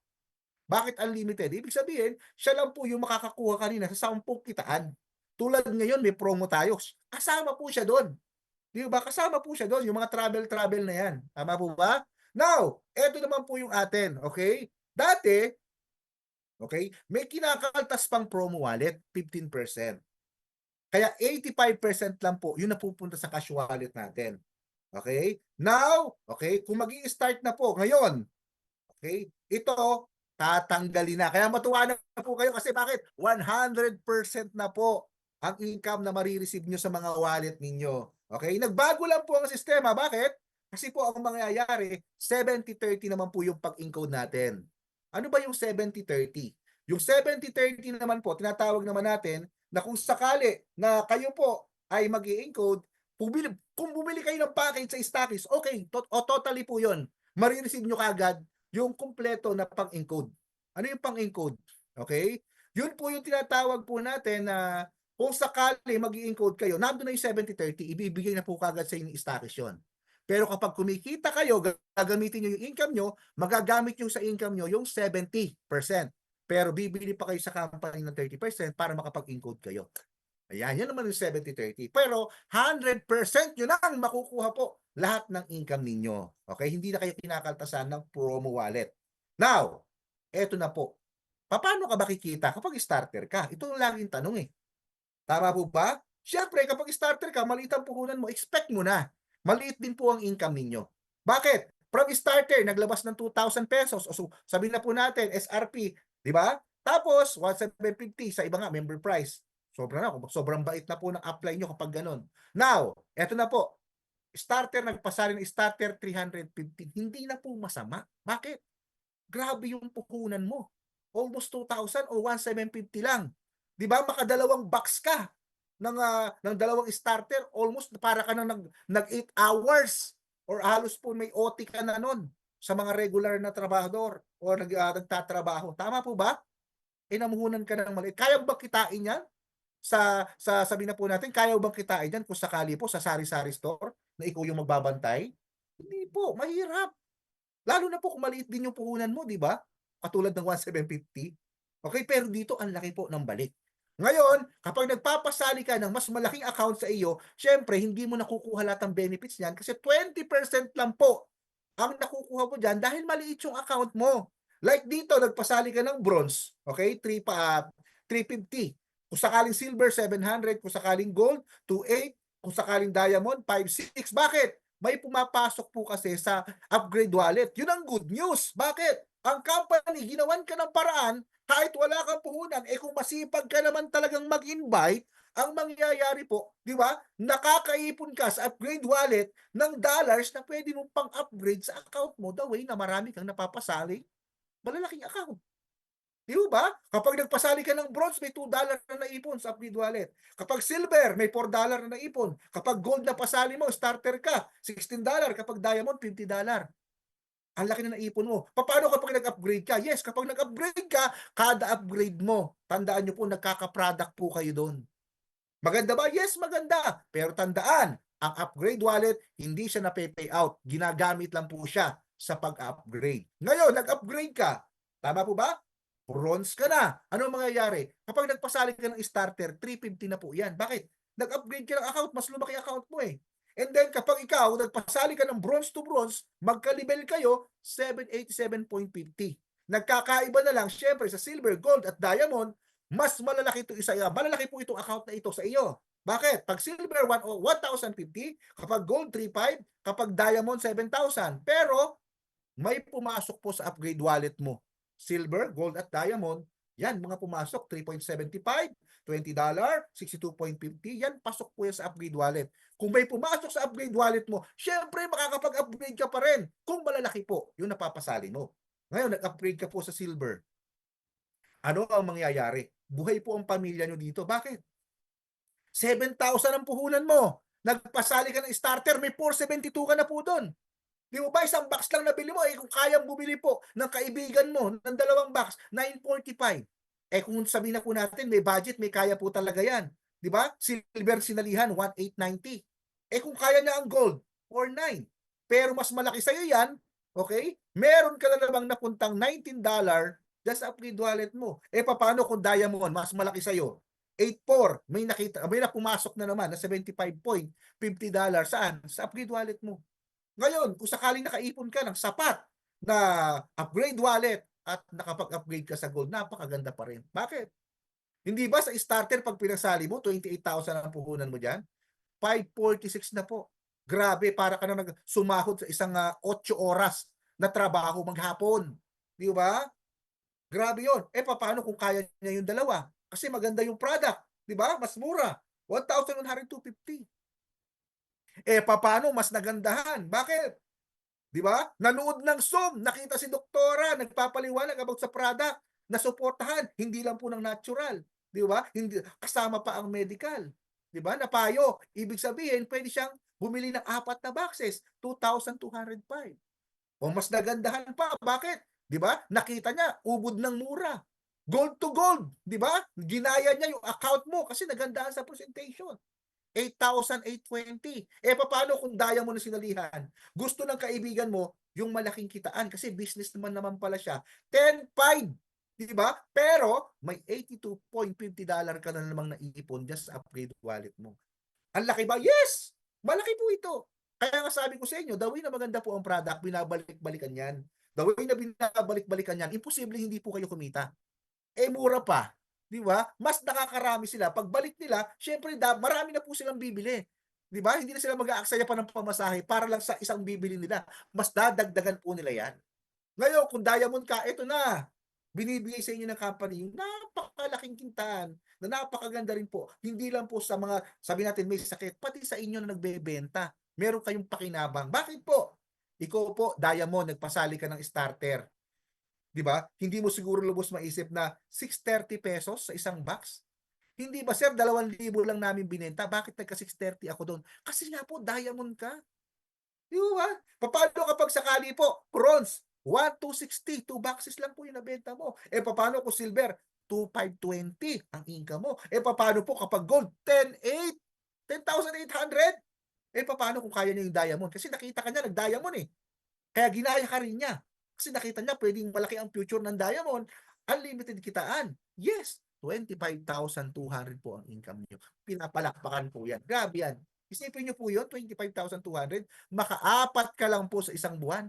Bakit unlimited? Ibig sabihin, siya lang po yung makakakuha kanina sa 10 kitaan. Tulad ngayon, may promo tayo. Kasama po siya doon. Di ba? Kasama po siya doon, yung mga travel na yan. Tama po ba? Now, eto naman po yung atin, okay? Dati, okay, may kinakaltas pang promo wallet, 15%. Kaya 85% lang po, yun napupunta sa cash wallet natin. Okay? Now, okay, kung magi-start na po ngayon, okay, ito, tatanggalin na. Kaya matuwa na po kayo kasi bakit? 100% na po ang income na marireceive nyo sa mga wallet ninyo. Okay? Nagbago lang po ang sistema. Bakit? Kasi po ang mangyayari, 70-30 naman po yung pag-encode natin. Ano ba yung 70-30? Yung 70-30 naman po, tinatawag naman natin na kung sakali na kayo po ay mag-i-encode, kung bumili kayo ng package sa Stockies, okay, totally po yun. Marireceive nyo kagad yung kumpleto na pang-encode. Ano yung pang-encode? Okay? Yun po yung tinatawag po natin na kung sakali mag-i-encode kayo, nandun na yung 70-30, ibibigay na po kagad sa inyong Stockies yun. Pero kapag kumikita kayo, gagamitin nyo yung income nyo, magagamit nyo sa income nyo yung 70%. Pero bibili pa kayo sa company ng 30% para makapag-encode kayo. Ayan, yan naman yung 70-30. Pero 100% yun ang makukuha po lahat ng income ninyo. Okay? Hindi na kayo kinakaltasan ng promo wallet. Now, eto na po. Paano ka ba kikita kapag starter ka? Ito ang laging tanong eh. Tama po ba? Siyempre, kapag starter ka, maliit ang puhunan mo, expect mo na. Maliit din po ang income ninyo. Bakit? From starter, naglabas ng 2,000 pesos. O so, sabihin na po natin, SRP, di ba? Tapos, 1,750 sa iba nga, member price. Sobrang bait na po ng apply nyo kapag ganun. Now, eto na po. Starter, nagpasali ng starter 350. Hindi na po masama. Bakit? Grabe yung puhunan mo. Almost 2,000 o 1,750 lang. Di ba? Makadalawang box ka ng dalawang starter. Almost para ka nang nag 8 hours. Or halos po may OT ka na nun. sa mga regular na trabahador o nagtatrabaho. Tama po ba? Namuhunan ka ng maliit. Kaya bang kitain yan? Sa sabi na po natin, kaya bang kitain yan kung sakali po sa sari-sari store na ikaw yung magbabantay? Hindi po, mahirap. Lalo na po kung maliit din yung puhunan mo, di ba? Katulad ng 1,750. Okay, pero dito ang laki po ng balik. Ngayon, kapag nagpapasali ka ng mas malaking account sa iyo, syempre, hindi mo nakukuha lahat ng benefits niyan kasi 20% lang po ang nakukuha mo dyan dahil maliit yung account mo. Like dito, nagpasali ka ng bronze, okay? 350. Kung sakaling silver, 700. Kung sakaling gold, 2,800. Kung sakaling diamond, 5,600. Bakit? May pumapasok po kasi sa upgrade wallet. Yun ang good news. Bakit? Ang company, ginawan ka ng paraan, kahit wala kang puhunan, kung masipag ka naman talagang mag-invite, ang mangyayari po, di ba, nakakaipon ka sa upgrade wallet ng dollars na pwede mong pang-upgrade sa account mo the way na marami kang napapasali, malalaking account. Di ba? Kapag nagpasali ka ng bronze, may $2 na naipon sa upgrade wallet. Kapag silver, may $4 na naipon. Kapag gold na pasali mo, starter ka, $16. Kapag diamond, $50. Ang laki na naipon mo. Paano kapag nag-upgrade ka? Yes, kapag nag-upgrade ka, kada upgrade mo, tandaan nyo po, nagkaka-product po kayo doon. Maganda ba? Yes, maganda. Pero tandaan, ang upgrade wallet, hindi siya na-pay out. Ginagamit lang po siya sa pag-upgrade. Ngayon, nag-upgrade ka. Tama po ba? Bronze ka na. Ano ang mangyayari? Kapag nagpasali ka ng starter, 350 na po yan. Bakit? Nag-upgrade ka ng account, mas lumaki account mo eh. And then kapag ikaw, nagpasali ka ng bronze to bronze, magka-level kayo, 787.50. Nagkakaiba na lang, syempre, sa silver, gold at diamond, mas malalaki ito isa. Malalaki po itong account na ito sa iyo. Bakit? Pag silver, 1,050, kapag gold, 3,500, kapag diamond, 7,000. Pero, may pumasok po sa upgrade wallet mo. Silver, gold at diamond, yan, mga pumasok, 3.75, $20, 62.50, yan, pasok po yan sa upgrade wallet. Kung may pumasok sa upgrade wallet mo, syempre makakapag-upgrade ka pa rin kung malalaki po yung napapasali mo. Ngayon, nag-upgrade ka po sa silver. Ano ang mangyayari? Buhay po ang pamilya nyo dito. Bakit? 7,000 ang puhunan mo. Nagpasali ka ng starter, may 472 ka na po doon. Di mo ba, isang box lang nabili mo, kung kayang bumili po ng kaibigan mo ng 2 box, 945. Kung sabihin na po natin, may budget, may kaya po talaga yan. Di ba? Silver sinalihan, 1,890. Kung kaya niya ang gold, 4,900. Pero mas malaki sa'yo yan, okay? Meron ka na namang napuntang $19 just upgrade wallet mo. Paano kung diamond, mas malaki sa'yo? 8,400, may napumasok na naman na $75.50. Saan? Sa upgrade wallet mo. Ngayon, kung sakaling nakaipon ka ng sapat na upgrade wallet at nakapag-upgrade ka sa gold, napakaganda pa rin. Bakit? Hindi ba sa starter pag pinasali mo, 28,000 ang puhunan mo dyan? 546 na po. Grabe, para ka na sumahod sa isang 8 oras na trabaho maghapon. Di ba? Grabe yun. Paano kung kaya niya yung dalawa? Kasi maganda yung product. Di ba? Mas mura. 1,150. Paano mas nagandahan? Bakit? Di ba? Nanood ng Zoom, nakita si doktora, nagpapaliwanag about sa product, nasuportahan, hindi lang po ng natural. Di ba? Hindi, kasama pa ang medical. Di ba? Napayo. Ibig sabihin, pwede siyang bumili ng 4 na boxes, 2,205. O mas nagandahan pa. Bakit? Di ba? Nakita niya, ubod ng mura. Gold to gold. Di ba? Ginaya niya yung account mo kasi nagandahan sa presentation. 8,820. Paano kung diamond na sinalihan? Gusto ng kaibigan mo yung malaking kitaan kasi business naman pala siya. 10,500. Di ba? Pero may $82.50 ka na namang naipon just sa upgrade wallet mo. Ang laki ba? Yes! Malaki po ito. Kaya nga sabi ko sa inyo, the way na maganda po ang product, binabalik-balikan yan. The way na binabalik-balikan yan, imposible hindi po kayo kumita. Mura pa. Di ba? Mas nakakarami sila. Pagbalik nila, syempre, marami na po silang bibili. Di ba? Hindi na sila mag-aaksaya pa ng pamasahe para lang sa isang bibili nila. Mas dadagdagan po nila yan. Ngayon, kung diamond ka, ito na. Binibigay sa inyo ng company yung napakalaking kintaan na napakaganda rin po. Hindi lang po sa mga, sabi natin, may sakit, pati sa inyo na nagbebenta. Meron kayong pakinabang. Bakit po? Ikaw po, diamond, nagpasali ka ng starter. Di ba? Hindi mo siguro lubos maisip na 630 pesos sa isang box. Hindi ba, sir, 2,000 lang namin binenta? Bakit nagka 630 ako doon? Kasi nga po, diamond ka. Di ba? Paano kapag sakali po, bronze, 1,260, 2 boxes lang po yung nabenta mo. Paano kung silver, 2,520 ang income mo. Paano po kapag gold, 10,800? 10,800? Paano kung kaya niya yung diamond? Kasi nakita ka niya, nag-diamond eh. Kaya ginaya ka rin niya. Kasi nakita niya, pwedeng malaki ang future ng diamond. Unlimited kitaan. Yes, 25,200 po ang income niyo. Pinapalakpakan po yan. Grabe yan. Isipin niyo po yun, 25,200. Makaapat ka lang po sa isang buwan.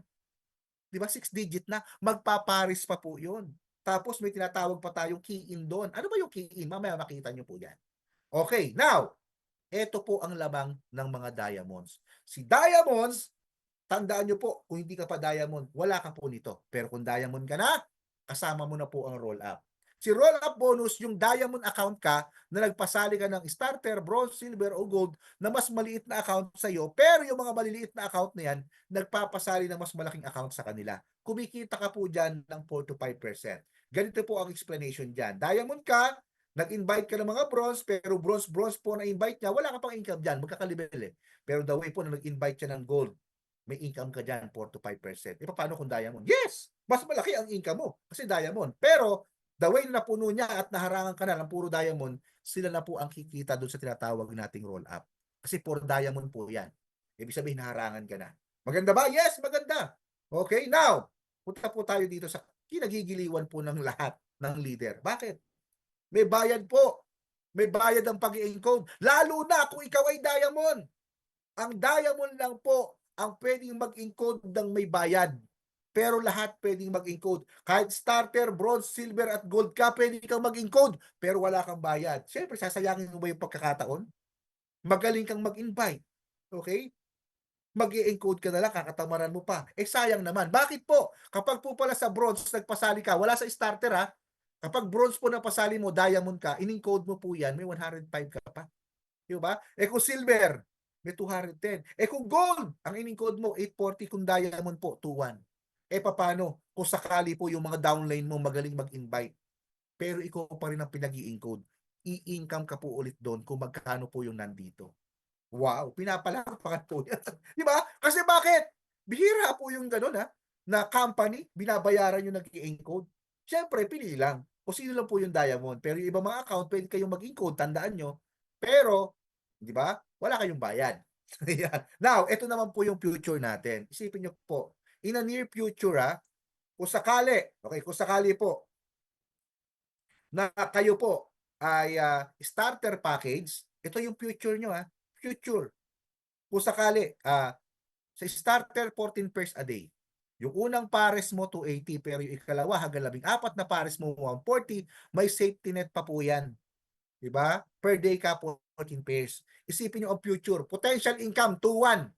Di ba? 6 digit na. Magpaparis pa po yun. Tapos may tinatawag pa tayong key-in doon. Ano ba yung key-in? Mamaya makita niyo po yan. Okay, now, ito po ang lamang ng mga diamonds. Si diamonds, tandaan nyo po, kung hindi ka pa diamond, wala ka po nito. Pero kung diamond ka na, kasama mo na po ang roll-up. Si roll-up bonus, yung diamond account ka na nagpasali ka ng starter, bronze, silver, o gold na mas maliit na account sa iyo, pero yung mga maliliit na account na yan, nagpapasali ng mas malaking account sa kanila. Kumikita ka po dyan ng 4 to 5%. Ganito po ang explanation dyan. Diamond ka, nag-invite ka ng mga bronze, pero bronze po na invite niya, wala ka pang income dyan, magkakalibel eh. Pero the way po na nag-invite siya ng gold, may income ka dyan, 4 to 5%. Paano kung diamond? Yes! Mas malaki ang income mo kasi diamond. Pero, the way na napuno niya at naharangan ka na ng puro diamond, sila na po ang kikita doon sa tinatawag nating roll-up. Kasi puro diamond po yan. Ibig sabihin, naharangan ka na. Maganda ba? Yes, maganda. Okay, now, punta po tayo dito sa kinagigiliwan po ng lahat ng leader. Bakit? May bayad po. May bayad ang pag-i-encode. Lalo na kung ikaw ay diamond. Ang diamond lang po ang pwedeng mag-encode ng may bayad. Pero lahat pwedeng mag-encode. Kahit starter, bronze, silver at gold ka, pwede kang mag-encode. Pero wala kang bayad. Siyempre, sasayangin mo ba yung pagkakataon? Magaling kang mag-invite. Okay? Mag-i-encode ka na lang, kakatamaran mo pa. Sayang naman. Bakit po? Kapag po pala sa bronze, nagpasali ka, wala sa starter ha. Kapag bronze po napasali mo, diamond ka, in-encode mo po yan, may 105 ka pa. Diba? Kung silver, may 210. Kung gold, ang in-encode mo, 840. Kung diamond po, 21. Paano? Kung sakali po yung mga downline mo magaling mag-invite, pero ikaw pa rin ang pinag-i-encode, i-income ka po ulit doon kung magkano po yung nandito. Wow, pinapalakpakan po yan. Diba? Kasi bakit? Bihira po yung gano'n ha, na company, binabayaran yung nag-i-encode. Siyempre, pili lang. O sino lang po yung diamond. Pero yung ibang mga account, pwede kayong mag-encode, tandaan nyo. Pero, di ba? Wala kayong bayad. Now, ito naman po yung future natin. Isipin nyo po, in a near future kung sakali po na kayo po ay starter package, ito yung future nyo future. Kung sakali, sa starter 14 pairs a day. Yung unang pares mo 280, pero yung ikalawa hanggang 14 na pares mo 140, may safety net pa po yan. Diba? Per day ka 14 pairs. Isipin nyo ang future. Potential income 2,1.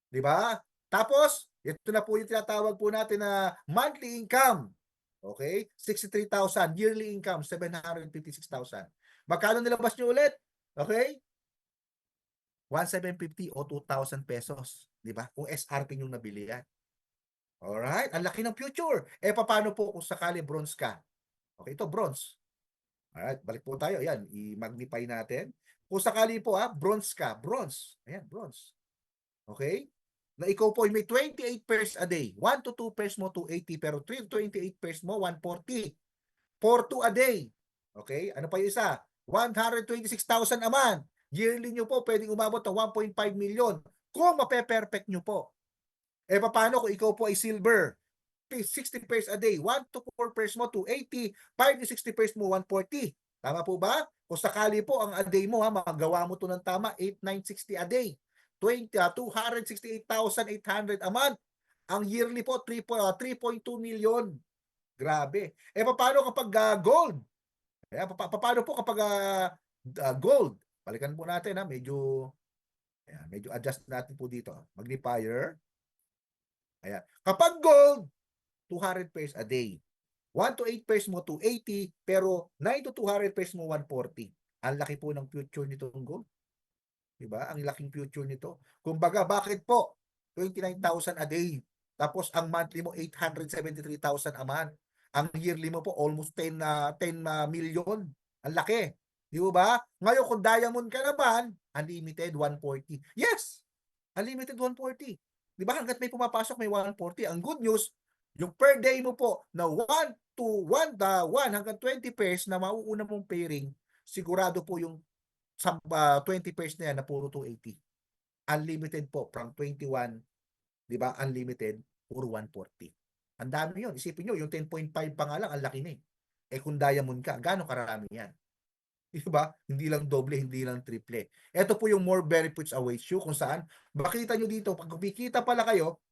Diba? Tapos, ito na po yung tinatawag po natin na monthly income. Okay? 63,000. Yearly income, 756,000. Magkano nilabas nyo ulit? Okay? 1,750 o 2,000 pesos. Diba? Kung SRP nyo nabili yan. Alright? Ang laki ng future. Paano po kung sakali bronze ka? Okay, ito bronze. Alright, balik po tayo. Ayan, i-magnify natin. Kung sakali po bronze ka. Bronze. Ayan, bronze. Okay? Na ikaw po may 28 pairs a day. 1 to 2 pairs mo 280, pero 3 to 28 pairs mo 140. 4 to a day. Okay? Ano pa yung isa? 126,000 a month. Yearly nyo po pwedeng umabot ng 1.5 million kung mape-perfect nyo po. Paano kung ikaw po ay silver? 60 pairs a day. 1 to 4 pairs mo 280. 5 to 60 pairs mo 140. Tama po ba? Kung sakali po ang a day mo magawa mo to ng tama 8,960 a day. 268,800 a month. Ang yearly po 3.2 million. Grabe. Paano kapag gold? Paano po kapag gold? Balikan po natin medyo adjust natin po dito. Magnifier. Ayan. Kapag gold, 200 pairs a day. 1 to 8 pairs mo 280, pero 9 to 200 pairs mo 140. Ang laki po ng future nitong gold. Diba? Ang laking future nito. Kumbaga, bakit po? 29,000 a day. Tapos ang monthly mo 873,000 a month. Ang yearly mo po almost 10 million. Ang laki. Di ba? Ngayon kung diamond ka naman, unlimited 140. Yes! Unlimited 140. Di ba? Hanggat may pumapasok, may 140. Ang good news, yung per day mo po na 1 hanggang 20 pairs na mauuna mong pairing, sigurado po yung 20 pairs na yan na puro 280. Unlimited po from 21, di ba? Unlimited, puro 140. Ang dami yun. Isipin nyo, yung 10.5 pa nga lang, ang laki na eh. Eh kung diamond ka, gaano karami yan? Diba? Hindi lang doble, hindi lang triple. Ito po yung more benefits awaits you kung saan, makita nyo dito, pag kumikita pala kayo,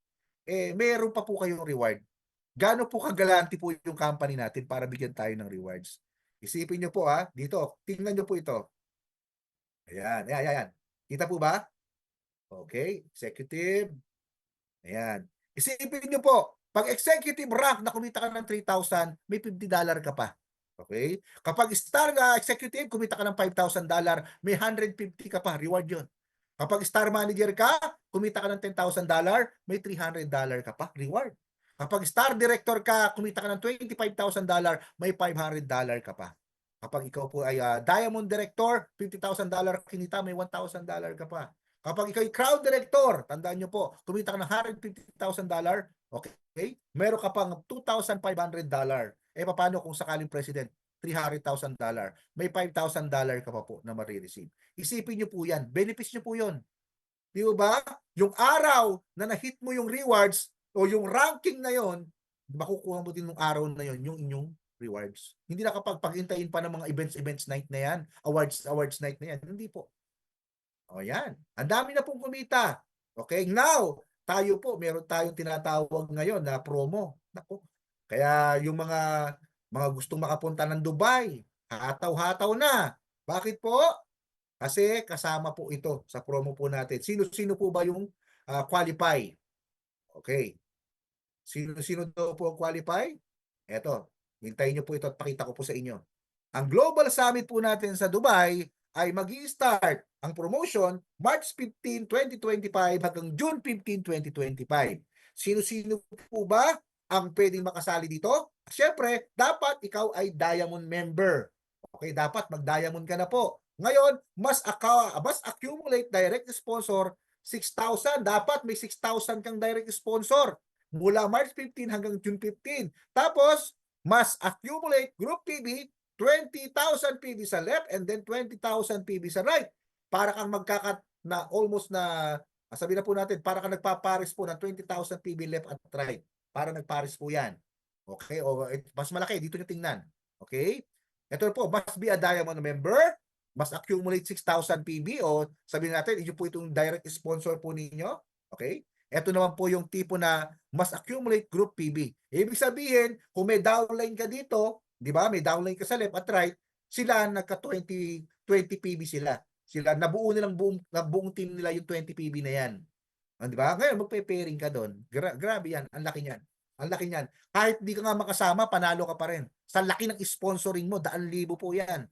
meron pa po kayong reward. Gaano po kagalante po yung company natin para bigyan tayo ng rewards. Isipin nyo po dito, tingnan nyo po ito. Ayan, ayan, ayan. Kita po ba? Okay, executive. Ayan. Isipin nyo po, pag executive rank na kumita ka ng 3,000, may $50 ka pa. Okay? Kapag star na executive, kumita ka ng $5,000, may $150 ka pa. Reward yun. Kapag star manager ka, kumita ka ng $10,000, may $300 ka pa. Reward. Kapag star director ka, kumita ka ng $25,000, may $500 ka pa. Kapag ikaw po ay diamond director, $50,000 kinita, may $1,000 ka pa. Kapag ikaw ay crowd director, tandaan nyo po, kumita ka ng $150,000, okay? Meron ka pang $2,500. Paano kung sakaling president? $300,000. May $5,000 ka pa po na marireceive. Isipin nyo po yan. Benefits nyo po yun. Di ba? Yung araw na na-hit mo yung rewards o yung ranking na yon, makukuha mo din yung araw na yon, yung inyong rewards. Hindi na kapag pag-intayin pa ng mga events night na yan, awards night na yan. Hindi po. O yan. Ang dami na pong kumita. Okay, now, tayo po, meron tayong tinatawag ngayon na promo. Naku. Kaya yung mga gustong makapunta ng Dubai, hataw-hataw na. Bakit po? Kasi kasama po ito sa promo po natin. Sino-sino po ba yung qualify? Okay. Sino-sino daw po qualify? Eto, hintayin nyo po ito at pakita ko po sa inyo. Ang Global Summit po natin sa Dubai ay mag-i-start ang promotion March 15, 2025 hanggang June 15, 2025. Sino-sino po ba ang pwedeng makasali dito? Siyempre, dapat ikaw ay Diamond member. Okay, dapat mag-Diamond ka na po. Ngayon, mas accumulate direct sponsor 6,000. Dapat may 6,000 kang direct sponsor mula March 15 hanggang June 15. Tapos, mas accumulate group PB 20,000 PB sa left and then 20,000 PB sa right. Para kang magkakat na almost na, sabi na po natin, para kang nagpaparis po ng 20,000 PB left at right. Para nagparis po yan. Okay? O mas malaki, dito nyo tingnan. Okay? Ito po, must be a Diamond member, must accumulate 6,000 PB o sabi natin, ito po itong direct sponsor po ninyo. Okay? Ito naman po yung tipo na must accumulate group PB. Ibig sabihin, kung may downline ka dito, di ba? May downline ka sa left at right, sila nagka 20 PB sila. Sila nabuo nilang buong team nila yung 20 PB na yan. Di ba? Ngayon magpe-pairing ka doon. Grabe yan, ang laki niyan. Ang laki niyan. Kahit di ka nga makasama, panalo ka pa rin. Sa laki ng sponsoring mo, 100,000 po yan.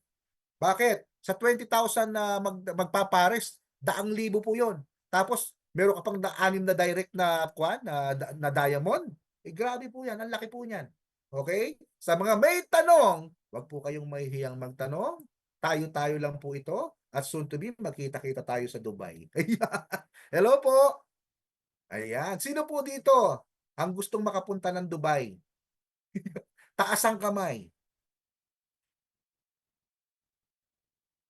Bakit? Sa 20,000 na magpapares, 100,000 po yon. Tapos meron ka pang 6 na direct na na diamond. Grabe po yan. Ang laki po niyan. Okay? Sa mga may tanong, wag po kayong mahihiyang magtanong. Tayo-tayo lang po ito. At soon to be, magkita-kita tayo sa Dubai. Hello po. Ayan. Sino po dito ang gustong makapunta ng Dubai? Taas ang kamay.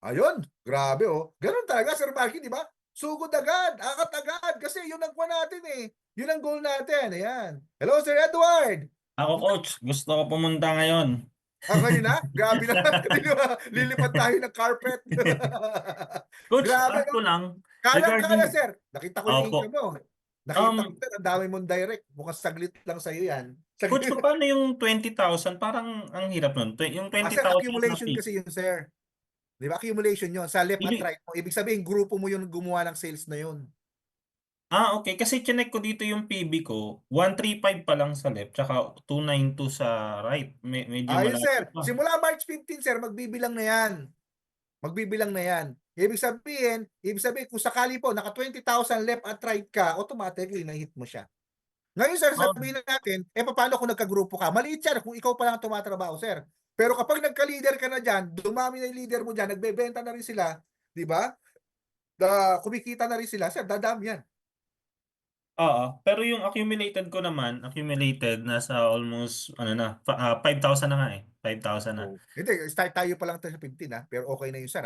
Ayun. Grabe oh. Ganun talaga, Sir Marky, di ba? Sugod agad, akat agad. Kasi yun ang kuha natin eh. Yun ang goal natin. Ayan. Hello, Sir Edward. Ako, coach, gusto ko pumunta ngayon. Ngayon na? Grabe na. Lilipat tayo ng carpet. Coach, Grabe, ko lang. Kaya, sir. Nakita ko yung Opo. income mo. Nakita ko, ang dami mong direct. Mukhang saglit lang sa'yo yan. Coach, paano yung 20,000? Parang ang hirap nun. Yung 20,000 Sir, accumulation na kasi yun, sir. Di ba? Accumulation yun. Sa left at right mo. Ibig sabihin, grupo mo yung gumawa ng sales na yun. Okay. Kasi chinek ko dito yung PB ko. 135 pa lang sa left. Tsaka 292 sa right. Medyo Ayun, malapit sir. pa. Simula March 15, sir, magbibilang na yan. Magbibilang na yan. Ibig sabihin, kung sakali po, naka 20,000 left at right ka, automatically na-hit mo siya. Ngayon, sir, sabihin natin, paano kung nagka-grupo ka? Maliit yan kung ikaw pa lang tumatrabaho, sir. Pero kapag nagka-leader ka na dyan, dumami na yung leader mo dyan, nagbebenta na rin sila, di ba? Kumikita na rin sila, sir, dadami yan. Oo, pero yung accumulated ko naman, nasa almost 5,000 na nga eh. 5,000 na. Oh. Hindi, start tayo pa lang tayo sa 15 pero okay na yun sir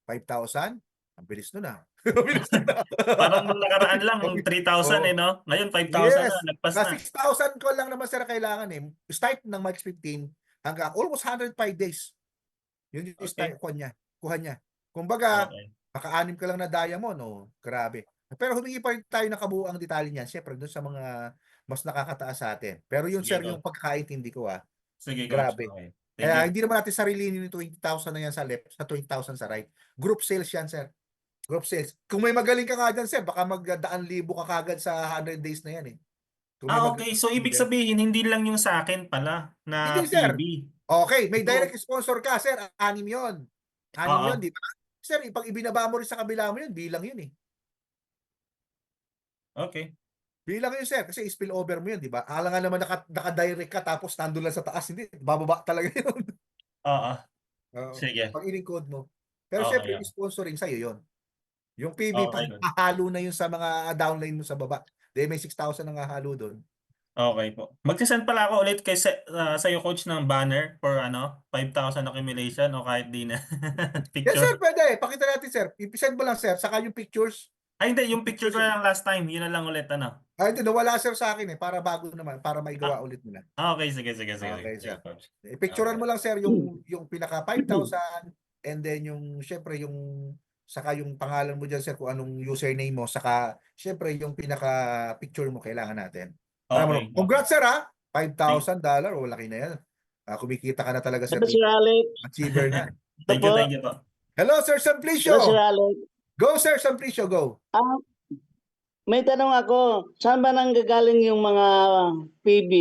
5,000, ang bilis nun Ang bilis nun Parang nung nakaraan lang, Okay. 3,000 Oo. no? Ngayon 5,000 na, Yes, lagpas na na. 6,000 ko lang naman sir kailangan Start ng March 15 hanggang almost 105 days. Yun yung Okay. start kuha niya. Kumbaga, Okay. maka-anim ka lang na diamond, grabe. Pero humingi pa rin tayo ng kabuuang detalye niyan, syempre doon sa mga mas nakakataas sa atin. Pero yun Sige, sir, yung coach. pagkakaintindi ko Sige, coach. grabe. Okay. Thank Kaya you. hindi naman natin sarilinin yung 20,000 na yan sa left, sa 20,000 sa right. Group sales yan, sir. Group sales. Kung may magaling ka nga dyan, sir, baka magdaan-libo ka kagad sa 100 days na yan Kung may Okay. So, ibig leader. sabihin, hindi lang yung sa akin pala na Hindi, sir. PB. Okay, may So, direct sponsor ka, sir. 6 yun. 6 Oo. yun, di ba? Sir, pag ibinaba mo rin sa kabila mo yun, bilang yun Okay. Bilang yun, sir. Kasi spill over mo yun, di ba? Alangan naman naka-direct ka tapos nandun lang sa taas. Hindi, bababa talaga yun. Oo. Oo. Sige. Pag in-encode mo. Pero Okay. syempre, yung sponsoring sa'yo yun. Yung PB, Okay, coach. hahalo na yun sa mga downline mo sa baba. Dahil may 6,000 na hahalo doon. Okay po. Magsisend pala ako ulit sa'yo coach ng banner for 5,000 accumulation o kahit di na Yes, sir, picture. pwede. Pakita natin, sir. I-send mo lang, sir. Saka yung pictures. Hindi, yung picture ko lang last time, yun na lang ulit Hindi, nawala, sir, sa akin para bago naman, para maigawa Ah, ulit nila. Okay, sige. Okay, sir. coach. I-picturean Okay. mo lang, sir, yung pinaka 5,000 and then syempre, saka yung pangalan mo dyan, sir, kung anong username mo, saka, syempre, yung pinaka picture mo kailangan natin. Okay. Congrats, sir, $5,000. Laki na yan. Kumikita ka na talaga, sir. Ito, Sir Alex. Achiever na. Thank you po. Hello, Sir Ito, Sir Simplicio. Alex. Go, Sir Simplicio, go. May tanong ako, saan ba nanggagaling yung mga PB?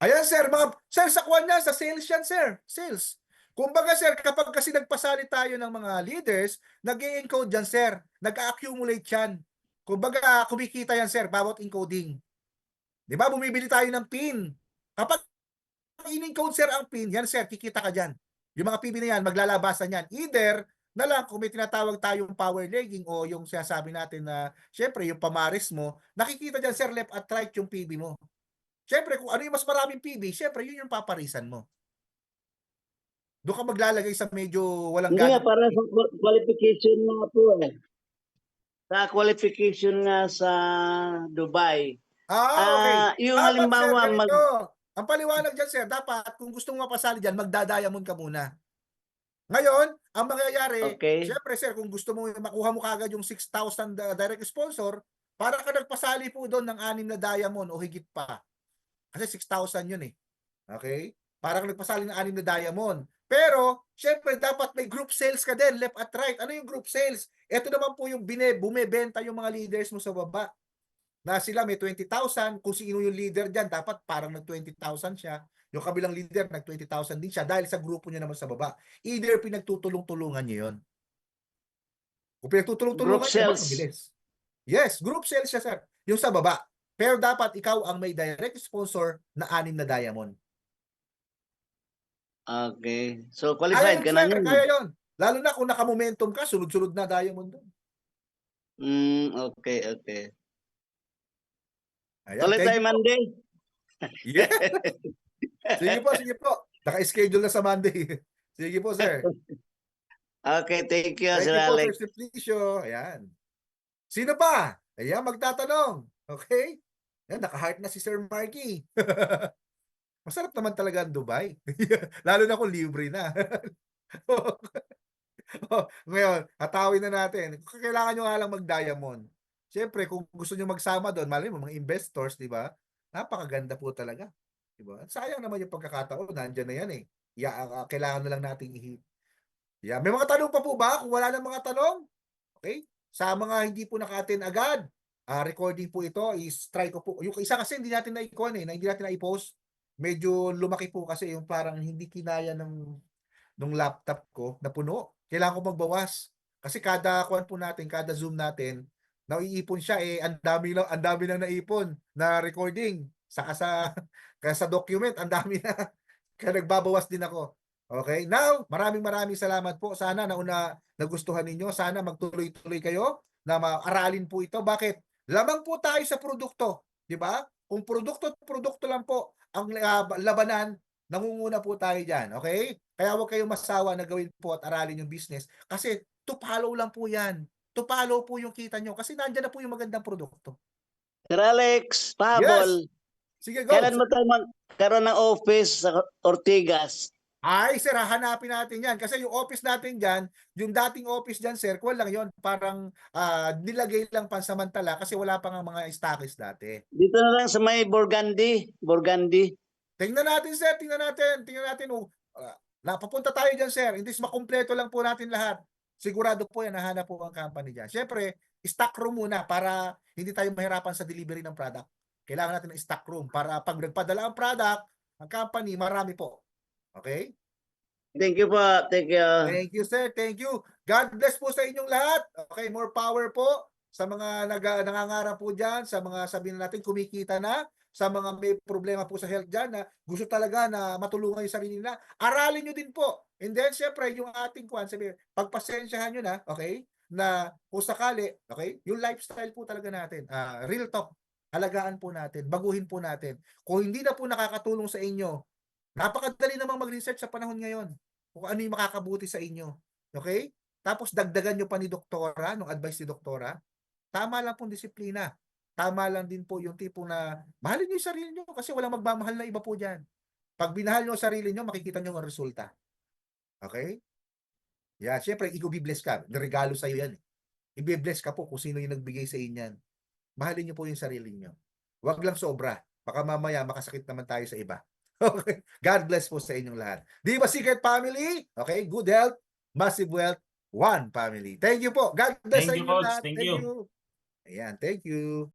Ayan, sir, sir, sa kuwan niya, sa sales yan, sir. Sales. Kumbaga, sir, kapag kasi nagpasali tayo ng mga leaders, nag-i-encode yan, sir. Nag-accumulate yan. Kumbaga, kumikita yan, sir, bawat encoding. Di ba? Bumibili tayo ng pin. Kapag in-encode, sir, ang pin, yan, sir, kikita ka dyan. Yung mga PB na yan, maglalabasan yan. Either na lang kung may tinatawag tayong power legging o yung sinasabi natin na, syempre, yung pamaris mo, nakikita dyan, sir, left at right yung PB mo. Syempre, kung ano yung mas maraming PB, syempre, yun yung paparisan mo. Doon ka maglalagay sa medyo walang Hindi nga, gana. para sa qualification nga po Sa qualification nga sa Dubai. Okay. Yung Dapat, halimbawa, sir, ganito. Ang paliwanag dyan, sir, dapat kung gusto mo mapasali dyan, magda-diamond ka muna. Ngayon, ang mangyayari, Okay. syempre, sir, kung gusto mo makuha mo kagad yung 6,000 direct sponsor, para ka nagpasali po doon ng 6 na diamond o higit pa. Kasi 6,000 yun Okay? Para ka nagpasali ng 6 na diamond. Pero, syempre, dapat may group sales ka din, left at right. Ano yung group sales? Ito naman po yung bumebenta yung mga leaders mo sa baba. Na sila may 20,000. Kung sino yung leader dyan, dapat parang nag-20,000 siya. Yung kabilang leader, nag-20,000 din siya dahil sa grupo niya naman sa baba. Either pinagtutulong-tulungan niyo yun. Kung pinagtutulong-tulungan Group niyo, sales. mabilis. Yes, group sales siya, sir. Yung sa baba. Pero dapat ikaw ang may direct sponsor na 6 na diamond. Okay. So, qualified ka na Sir, yun. kaya yun. Lalo na kung naka-momentum ka, sunod-sunod na diamond doon. Okay. Ayan, Tuloy thank tayo you po. Monday. Yeah. Sige po. Naka-schedule na sa Monday. Sige po, sir. Okay, thank you, Thank Sir you po, Alex. Sir Simplicio. Ayan. Sino pa? Ayan, magtatanong. Okay? Ayan, naka-heart na si Sir Marky. Masarap naman talaga ang Dubai. Lalo na kung libre na. Ngayon, hatawin na natin. Kailangan nyo nga lang mag-diamond. Siyempre, kung gusto nyo magsama doon, malay mo, mga investors, di ba? Napakaganda po talaga. Di ba? Sayang naman yung pagkakataon. Nandiyan na yan kailangan na lang natin may mga tanong pa po ba? Kung wala nang mga tanong, okay? Sa mga hindi po naka-attend agad, recording po ito, is-try ko po. Yung isa kasi hindi natin na-icon hindi natin na-i-post. Medyo lumaki po kasi yung parang hindi kinaya nung laptop ko na puno. Kailangan ko magbawas. Kasi kada Zoom natin, naiipon siya ang dami lang naipon na recording. Kaya sa document, ang dami na. Kaya nagbabawas din ako. Okay? Now, maraming salamat po. Sana nagustuhan ninyo. Sana magtuloy-tuloy kayo na maaralin po ito. Bakit? Lamang po tayo sa produkto, di ba? Kung produkto lang po ang labanan, nangunguna po tayo diyan, okay? Kaya huwag kayong masawa na gawin po at aralin yung business kasi to follow lang po 'yan. To follow po yung kita nyo kasi nandiyan na po yung magandang produkto. Sir Alex, Yes. pahabol. Sige, go. Kailan mo tayo magkaroon ng office sa Ortigas? Ay, sir, hahanapin natin yan. Kasi yung office natin dyan, yung dating office dyan, sir, kuwan lang yon, parang nilagay lang pansamantala kasi wala pa nga mga stockist dati. Dito na lang sa may Burgundy. Tingnan natin, sir, tingnan natin. Napapunta tayo dyan, sir. Hindi makumpleto lang po natin lahat. Sigurado po yan, nahanap po ang company dyan. Siyempre, stock room muna para hindi tayo mahirapan sa delivery ng product. Kailangan natin ng stock room para pag nagpadala ang product, ang company, marami po. Okay? Thank you po. Thank you. Thank you, sir. Thank you. God bless po sa inyong lahat. Okay, more power po sa mga nangangarap po dyan, sa mga sabihin natin kumikita na, sa mga may problema po sa health dyan na gusto talaga na matulungan yung sarili nila. Aralin nyo din po. And then, syempre, yung ating kwan, sabi, pagpasensyahan nyo na, okay, na kung sakali, okay, yung lifestyle po talaga natin, real talk, halagaan po natin, baguhin po natin. Kung hindi na po nakakatulong sa inyo, napakadali namang mag-research sa panahon ngayon kung ano yung makakabuti sa inyo. Okay? Tapos dagdagan nyo pa ni doktora, nung advice ni doktora, tama lang pong disiplina. Tama lang din po yung tipo na mahalin nyo yung sarili nyo kasi walang magmamahal na iba po dyan. Pag binahal nyo ang sarili nyo, makikita nyo ang resulta. Okay? Yeah, syempre, i-bless ka. Regalo sa'yo yan. I-bless ka po kung sino yung nagbigay sa inyan. Mahalin nyo po yung sarili nyo. Huwag lang sobra. Baka mamaya makasakit naman tayo sa iba. Okay. God bless po sa inyong lahat. Diva Secret Family, okay, good health, massive wealth, one family. Thank you po. God bless sa Thank you, inyong Coach. lahat. Thank Thank you. you. Ayan, thank you.